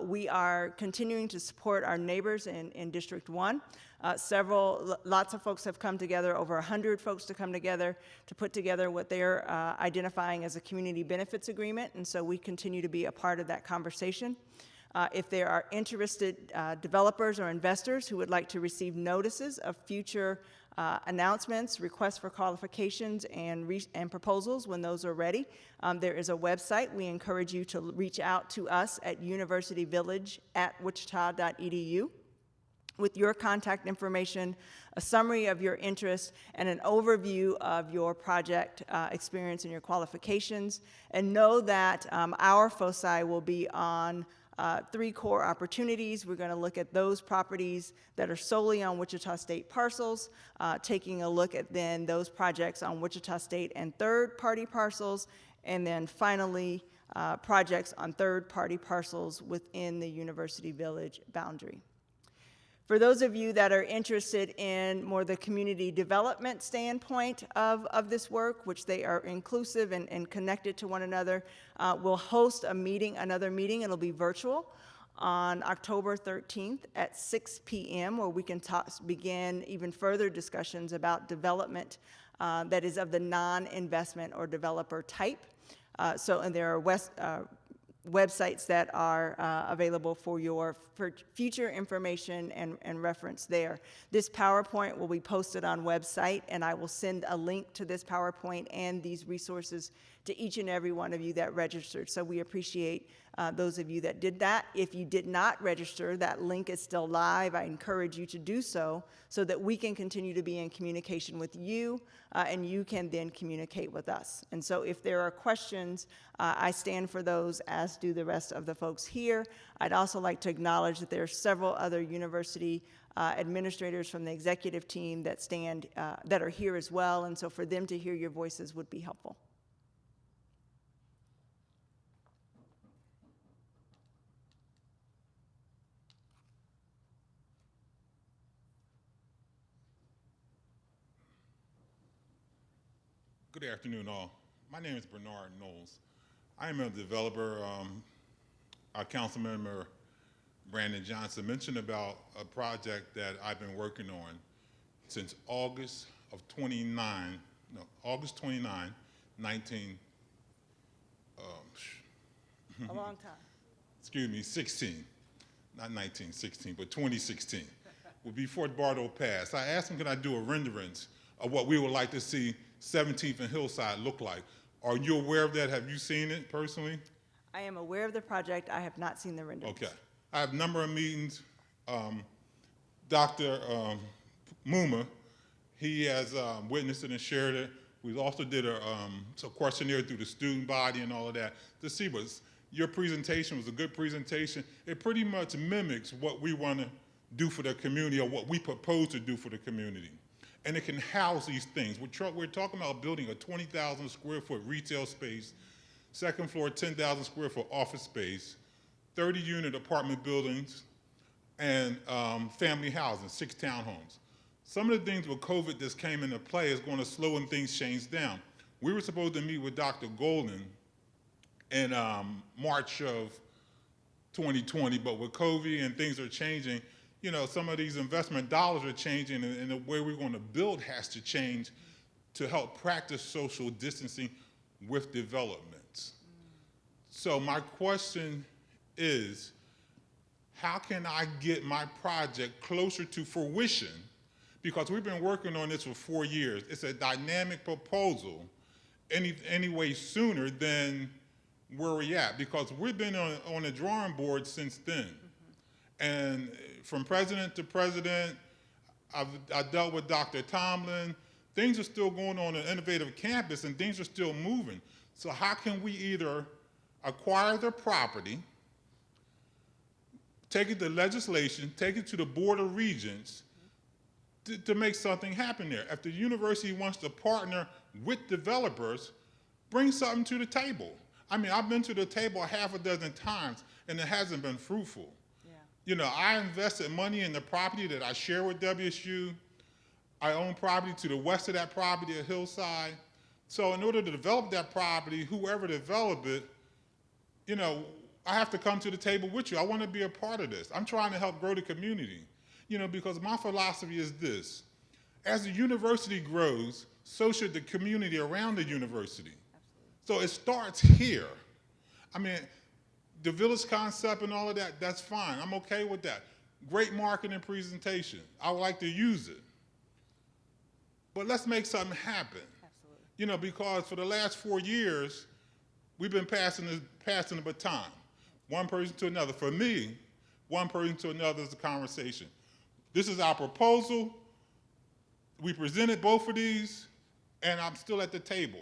We are continuing to support our neighbors in District 1. Lots of folks have come together, over 100 folks to come together to put together what they're identifying as a community benefits agreement, and so we continue to be a part of that conversation. If there are interested developers or investors who would like to receive notices of future announcements, requests for qualifications, and proposals when those are ready, there is a website. We encourage you to reach out to us at universityvillage@wichita.edu with your contact information, a summary of your interest, and an overview of your project experience and your qualifications. And know that our foci will be on 3 core opportunities. We're going to look at those properties that are solely on Wichita State parcels, taking a look at then those projects on Wichita State and third-party parcels, and then finally projects on third-party parcels within the University Village boundary. For those of you that are interested in more the community development standpoint of this work, which they are inclusive and connected to one another, we'll host another meeting, it'll be virtual, on October 13th at 6 p.m., where we can begin even further discussions about development that is of the non-investment or developer type. And there are websites that are available for future information and reference there. This PowerPoint will be posted on website, and I will send a link to this PowerPoint and these resources to each and every one of you that registered. So we appreciate those of you that did that. If you did not register, that link is still live. I encourage you to do so that we can continue to be in communication with you, and you can then communicate with us. And so if there are questions, I stand for those, as do the rest of the folks here. I'd also like to acknowledge that there are several other university administrators from the executive team that are here as well, and so for them to hear your voices would be helpful. Good afternoon, all. My name is Bernard Knowles. I am a developer. Our council member, Brandon Johnson, mentioned about a project that I've been working on since August 29, 19, A long time. excuse me, 16, not 1916, but 2016, before Bardo passed. I asked him, could I do a renderings of what we would like to see 17th and Hillside look like. Are you aware of that? Have you seen it personally? I am aware of the project. I have not seen the renderings. Okay. I have a number of meetings Dr. Muma, he has witnessed it and shared it. We also did a questionnaire through the student body and all of that to see your presentation was a good presentation. It pretty much mimics what we want to do for the community or what we propose to do for the community. And it can house these things. We're talking about building a 20,000 square foot retail space, second floor 10,000 square foot office space, 30 unit apartment buildings, and family housing, 6 townhomes. Some of the things with COVID that's came into play is going to slow and things change down. We were supposed to meet with Dr. Golden in March of 2020, but with COVID and things are changing, you know, some of these investment dollars are changing, and the way we're going to build has to change to help practice social distancing with developments. So my question is, how can I get my project closer to fruition? Because we've been working on this for 4 years. It's a dynamic proposal any way sooner than where we're at, because we've been on the drawing board since then. And from president to president, I dealt with Dr. Tomlin. Things are still going on in Innovative Campus and things are still moving. So how can we either acquire the property, take it to legislation, take it to the Board of Regents to make something happen there? If the university wants to partner with developers, bring something to the table. I mean, I've been to the table 6 times and it hasn't been fruitful. Yeah. You know, I invested money in the property that I share with WSU. I own property to the west of that property at Hillside. So in order to develop that property, whoever developed it, you know, I have to come to the table with you. I want to be a part of this. I'm trying to help grow the community. You know, because my philosophy is this: as the university grows, so should the community around the university. So it starts here. I mean, the village concept and all of that, that's fine. I'm okay with that. Great marketing presentation. I would like to use it. But let's make something happen. Absolutely. You know, because for the last 4 years, we've been passing the baton, one person to another. For me, one person to another is a conversation. This is our proposal. We presented both of these, and I'm still at the table.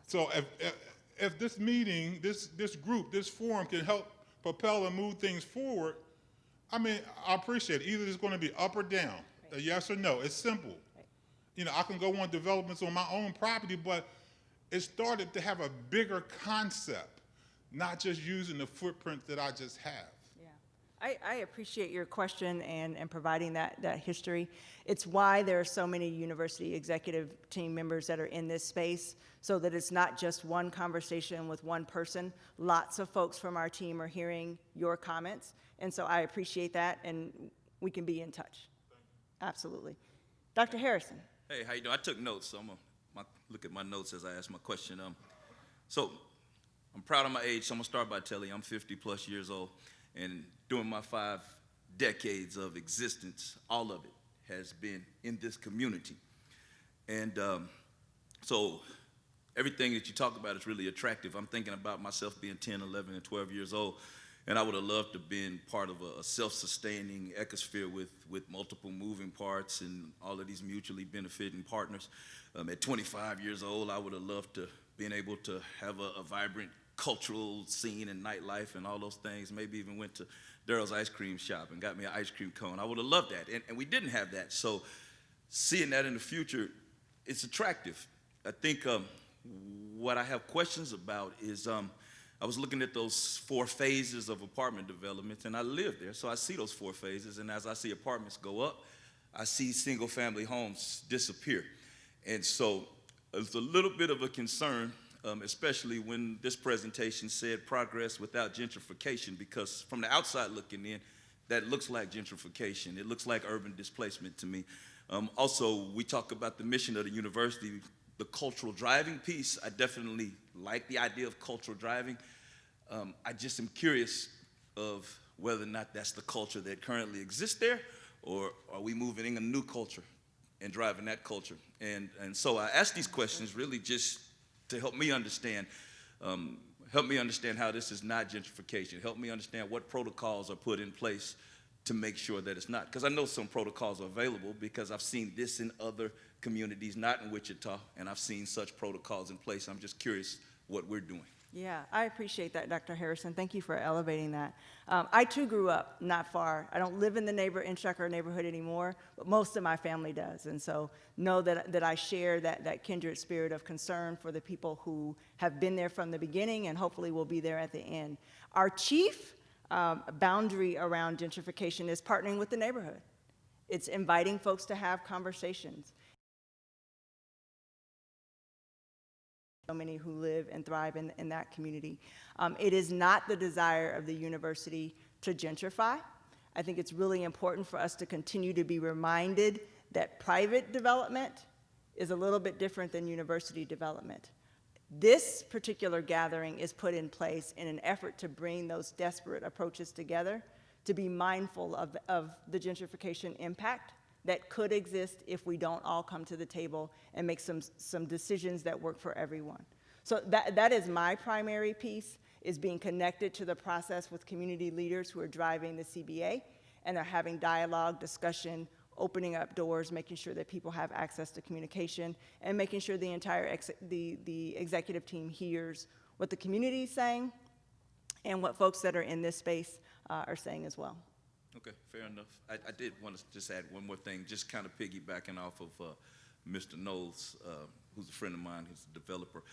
So if this meeting, this group, this forum can help propel and move things forward, I mean, I appreciate it. Either it's going to be up or down, a yes or no. It's simple. Right. You know, I can go on developments on my own property, but it started to have a bigger concept, not just using the footprint that I just have. I appreciate your question and providing that history. It's why there are so many university executive team members that are in this space, so that it's not just one conversation with one person. Lots of folks from our team are hearing your comments, and so I appreciate that, and we can be in touch. Absolutely. Dr. Harrison. Hey, how you doing? I took notes, so I'm gonna look at my notes as I ask my question. So I'm proud of my age, so I'm gonna start by telling you I'm 50 plus years old. And during my 5 decades of existence, all of it has been in this community. And so everything that you talk about is really attractive. I'm thinking about myself being 10, 11, and 12 years old, and I would have loved to have been part of a self-sustaining ecosphere with multiple moving parts and all of these mutually benefiting partners. At 25 years old, I would have loved to been able to have a vibrant cultural scene and nightlife and all those things. Maybe even went to Daryl's ice cream shop and got me an ice cream cone. I would have loved that, and we didn't have that. So seeing that in the future, it's attractive. I think what I have questions about is I was looking at those 4 phases of apartment developments, and I live there, so I see those 4 phases, and as I see apartments go up, I see single-family homes disappear. And so it's a little bit of a concern, especially when this presentation said progress without gentrification, because from the outside looking in, that looks like gentrification. It looks like urban displacement to me. Also, we talk about the mission of the university, the cultural driving piece. I definitely like the idea of cultural driving. I just am curious of whether or not that's the culture that currently exists there, or are we moving in a new culture and driving that culture? And so I ask these questions really just to help me understand how this is not gentrification. Help me understand what protocols are put in place to make sure that it's not? Because I know some protocols are available because I've seen this in other communities, not in Wichita, and I've seen such protocols in place. I'm just curious what we're doing. Yeah, I appreciate that, Dr. Harrison. Thank you for elevating that. I too grew up not far. I don't live in the Shucker neighborhood anymore, but most of my family does. And so know that I share that kindred spirit of concern for the people who have been there from the beginning and hopefully will be there at the end. Our chief boundary around gentrification is partnering with the neighborhood. It's inviting folks to have conversations. So many who live and thrive in that community. It is not the desire of the university to gentrify. I think it's really important for us to continue to be reminded that private development is a little bit different than university development. This particular gathering is put in place in an effort to bring those disparate approaches together, to be mindful of the gentrification impact that could exist if we don't all come to the table and make some decisions that work for everyone. So that is my primary piece, is being connected to the process with community leaders who are driving the CBA and are having dialogue, discussion, opening up doors, making sure that people have access to communication, and making sure the entire the executive team hears what the community is saying and what folks that are in this space are saying as well. Okay, fair enough. I did want to just add one more thing, just kind of piggybacking off of Mr. Knowles, who's a friend of mine, who's a developer.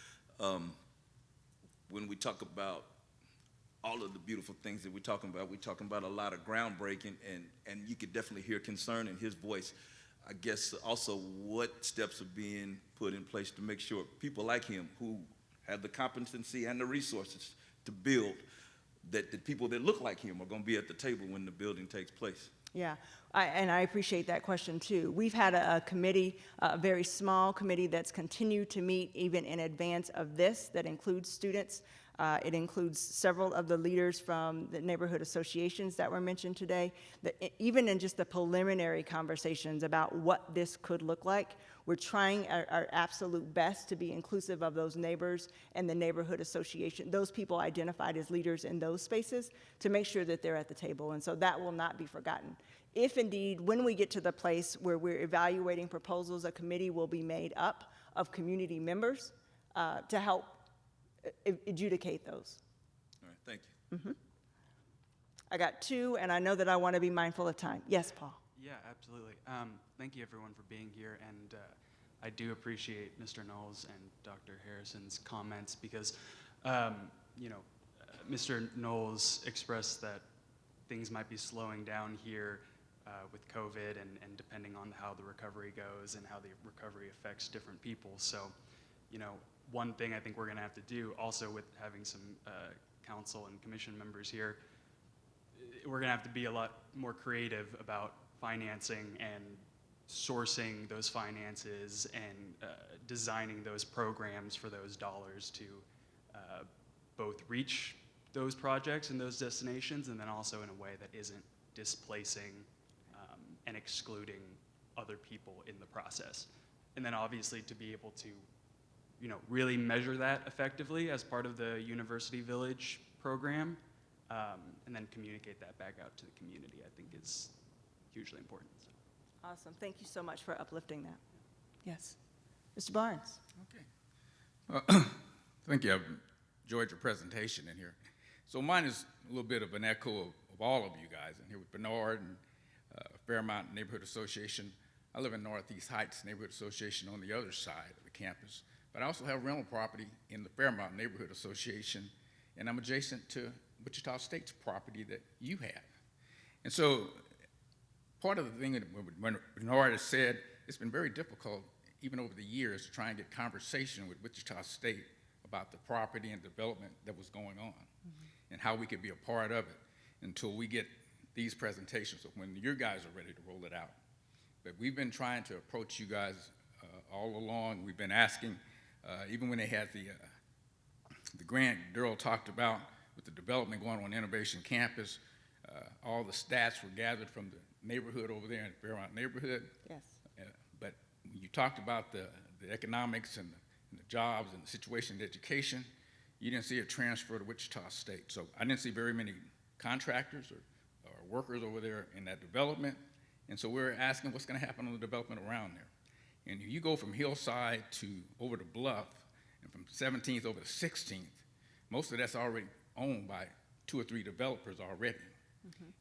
When we talk about all of the beautiful things that we're talking about a lot of groundbreaking, and you could definitely hear concern in his voice. I guess also what steps are being put in place to make sure people like him who have the competency and the resources to build, that the people that look like him are going to be at the table when the building takes place. Yeah, and I appreciate that question too. We've had a committee, a very small committee that's continued to meet even in advance of this, that includes students. It includes several of the leaders from the neighborhood associations that were mentioned today. Even in just the preliminary conversations about what this could look like, we're trying our absolute best to be inclusive of those neighbors and the neighborhood association, those people identified as leaders in those spaces, to make sure that they're at the table. And so that will not be forgotten. If indeed, when we get to the place where we're evaluating proposals, a committee will be made up of community members to help adjudicate those. All right, thank you. I got two, and I know that I want to be mindful of time. Yes, Paul. Yeah, absolutely. Thank you, everyone, for being here, and I do appreciate Mr. Knowles and Dr. Harrison's comments because, Mr. Knowles expressed that things might be slowing down here with COVID and depending on how the recovery goes and how the recovery affects different people. So, one thing I think we're going to have to do, also with having some council and commission members here, we're going to have to be a lot more creative about financing and sourcing those finances and designing those programs for those dollars to both reach those projects and those destinations, and then also in a way that isn't displacing and excluding other people in the process. And then obviously to be able to really measure that effectively as part of the University Village program, and then communicate that back out to the community, I think is hugely important. Awesome. Thank you so much for uplifting that. Yes. Mr. Barnes. Okay. Thank you. I've enjoyed your presentation in here. So mine is a little bit of an echo of all of you guys in here with Bernard and Fairmount Neighborhood Association. I live in Northeast Heights Neighborhood Association on the other side of the campus, but I also have rental property in the Fairmount Neighborhood Association, and I'm adjacent to Wichita State's property that you have. And so part of the thing that when Bernard has said, it's been very difficult, even over the years, to try and get conversation with Wichita State about the property and development that was going on, and how we could be a part of it until we get these presentations of when your guys are ready to roll it out. But we've been trying to approach you guys all along. We've been asking, even when they had the grant Daryl talked about with the development going on Innovation Campus, all the stats were gathered from the neighborhood over there in the Fairmount neighborhood. Yes. But when you talked about the economics and the jobs and the situation in education, you didn't see a transfer to Wichita State. So I didn't see very many contractors or are workers over there in that development. And so we're asking what's going to happen on the development around there. And if you go from Hillside to over to Bluff, and from 17th over to 16th, most of that's already owned by 2 or 3 developers already.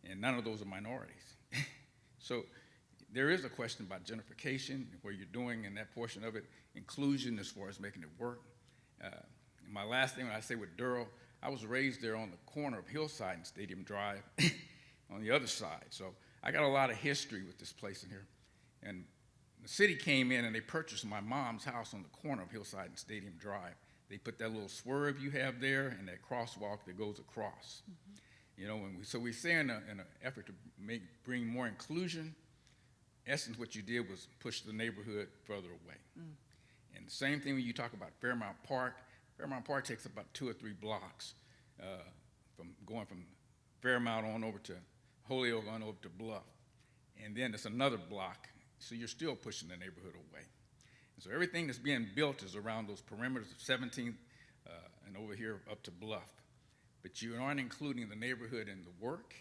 And none of those are minorities. So there is a question about gentrification, where you're doing in that portion of it, inclusion as far as making it work. My last thing I say with Durrell, I was raised there on the corner of Hillside and Stadium Drive on the other side. So I got a lot of history with this place in here. And the city came in and they purchased my mom's house on the corner of Hillside and Stadium Drive. They put that little swerve you have there and that crosswalk that goes across. You know, so we say in an effort to bring more inclusion, in essence what you did was push the neighborhood further away. And the same thing when you talk about Fairmount Park. Fairmount Park takes about 2 or 3 blocks from going from Fairmount on over to Holyoke on over to Bluff. And then it's another block, so you're still pushing the neighborhood away. And so everything that's being built is around those perimeters of 17th and over here up to Bluff. But you aren't including the neighborhood in the work,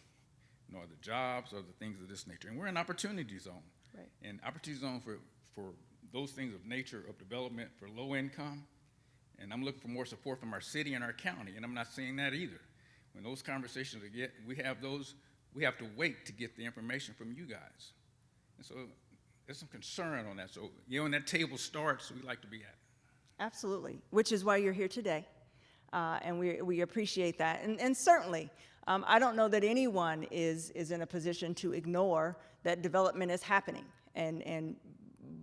nor the jobs, or the things of this nature. And we're an opportunity zone. Right. And opportunity zone for those things of nature, of development, for low income. And I'm looking for more support from our city and our county, and I'm not saying that either. When those conversations we have those, we have to wait to get the information from you guys. And so there's some concern on that. So, you know, when that table starts, we like to be at it. Absolutely, which is why you're here today. And we appreciate that. And certainly, I don't know that anyone is in a position to ignore that development is happening.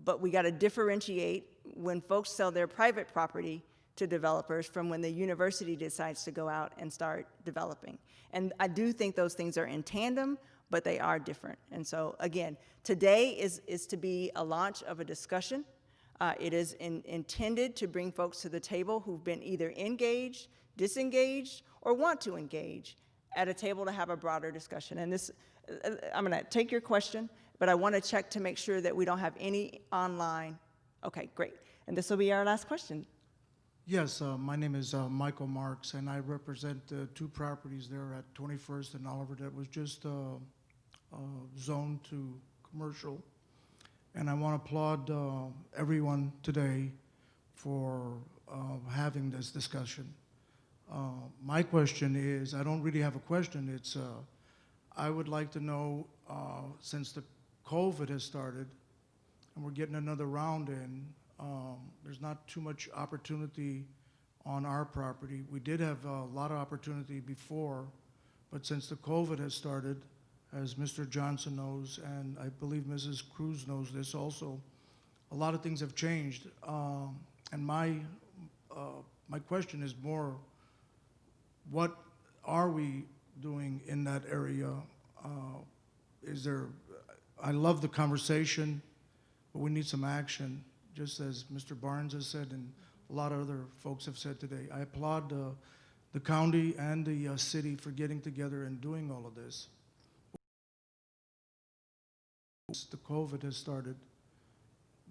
But we got to differentiate when folks sell their private property to developers from when the university decides to go out and start developing. And I do think those things are in tandem, but they are different. And so again, today is to be a launch of a discussion. It is intended to bring folks to the table who've been either engaged, disengaged, or want to engage at a table to have a broader discussion. And this, I'm gonna take your question, but I wanna check to make sure that we don't have any online. Okay, great. And this will be our last question. Yes, my name is Michael Marks, and I represent 2 properties there at 21st and Oliver that was just zoned to commercial. And I want to applaud everyone today for having this discussion. My question is, I don't really have a question. It's, I would like to know, since the COVID has started and we're getting another round in, there's not too much opportunity on our property. We did have a lot of opportunity before, but since the COVID has started, as Mr. Johnson knows, and I believe Mrs. Cruz knows this also, a lot of things have changed. And my question is more, what are we doing in that area? I love the conversation, but we need some action, just as Mr. Barnes has said and a lot of other folks have said today. I applaud the county and the city for getting together and doing all of this. The COVID has started,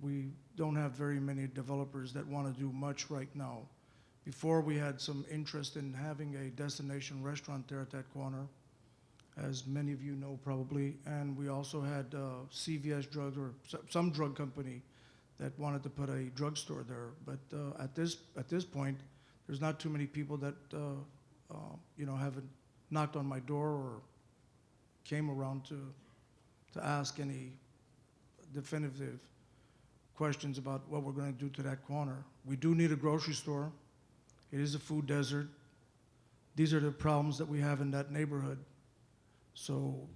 we don't have very many developers that want to do much right now. Before, we had some interest in having a destination restaurant there at that corner, as many of you know probably, and we also had CVS Drugs, or some drug company that wanted to put a drugstore there. But at this point, there's not too many people that haven't knocked on my door or came around to ask any definitive questions about what we're going to do to that corner. We do need a grocery store. It is a food desert. These are the problems that we have in that neighborhood. So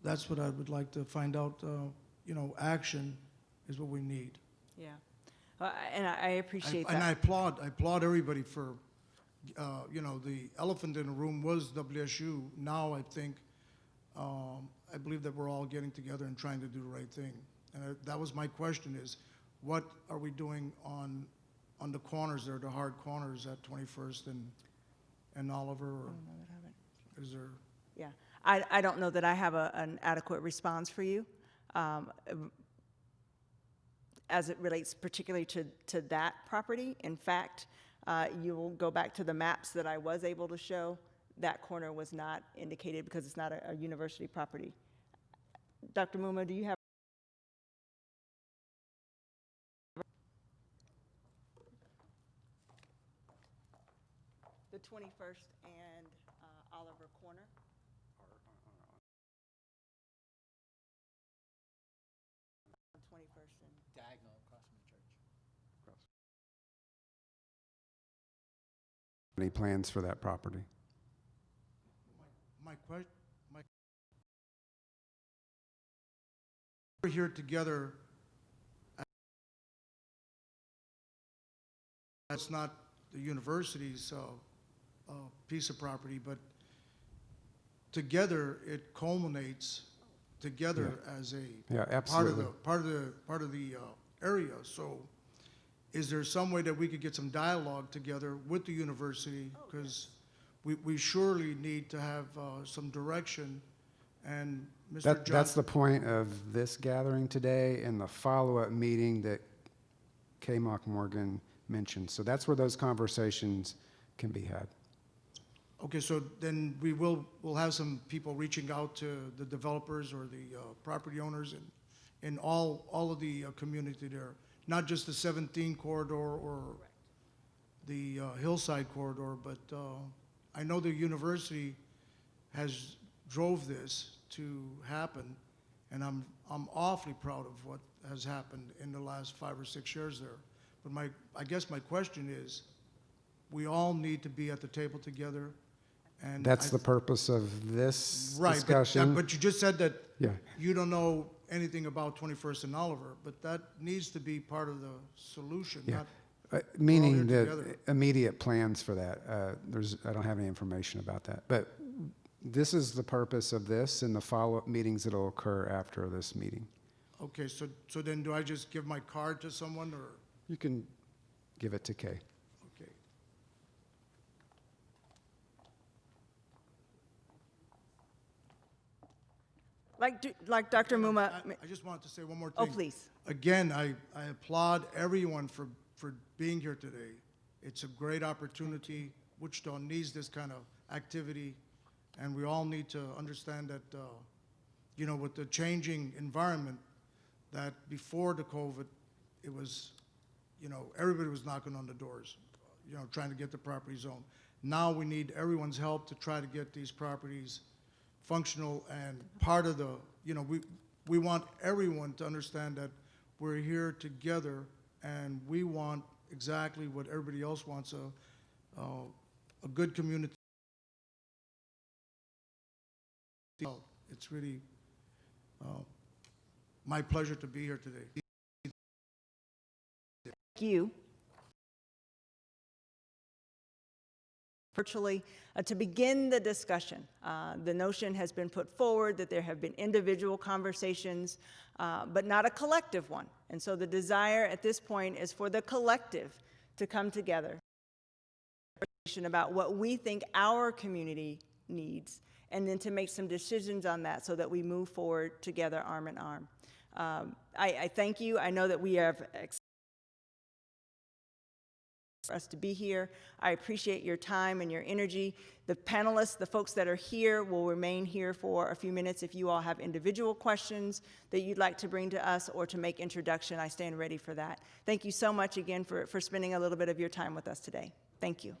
that's what I would like to find out. Action is what we need. Yeah, and I appreciate that. And I applaud everybody for, the elephant in the room was WSU. Now I think, I believe that we're all getting together and trying to do the right thing. And that was my question is, what are we doing on the corners there, the hard corners at 21st and Oliver? Or is there? Yeah, I don't know that I have an adequate response for you as it relates particularly to that property. In fact, you will go back to the maps that I was able to show. that corner was not indicated because it's not a university property. Dr. Muma, do you have? The 21st and Oliver Corner. 21st and Diagonal across from the church. Any plans for that property? We're here together. That's not the university's piece of property, but together it culminates together as a Yeah, part of absolutely. the area. So, is there some way that we could get some dialogue together with the university? Because we surely need to have some direction. And Mr. That's Johnson, the point of this gathering today and the follow-up meeting that Kay Morgan mentioned. So that's where those conversations can be had. okay, so then we'll have some people reaching out to the developers or the property owners and all of the community there, not just the 17 corridor or the Hillside corridor, but I know the university has drove this to happen, and I'm awfully proud of what has happened in the last 5 or 6 years there. But I guess my question is, we all need to be at the table together, and That's the purpose of this right, discussion. but you just said that Yeah. you don't know anything about 21st and Oliver, but that needs to be part of the solution, Yeah. not Meaning here that together. immediate plans for that. I don't have any information about that. But this is the purpose of this and the follow-up meetings that will occur after this meeting. Okay, so then do I just give my card to someone, or, You can give it to Kay. okay? Like Dr. Muma. I just wanted to say one more thing. Oh, please. Again, I applaud everyone for being here today. It's a great opportunity. Wichita needs this kind of activity, and we all need to understand that, with the changing environment, that before the COVID, it was, everybody was knocking on the doors, trying to get the property zone. Now we need everyone's help to try to get these properties functional and part of the, we want everyone to understand that we're here together and we want exactly what everybody else wants, a good community. It's really my pleasure to be here today. Thank you. Virtually, to begin the discussion. The notion has been put forward that there have been individual conversations, but not a collective one. And so the desire at this point is for the collective to come together about what we think our community needs, and then to make some decisions on that so that we move forward together arm in arm. I thank you. I know that we have for us to be here. I appreciate your time and your energy. The panelists, the folks that are here, will remain here for a few minutes. If you all have individual questions that you'd like to bring to us or to make introduction, I stand ready for that. Thank you so much again for spending a little bit of your time with us today. Thank you.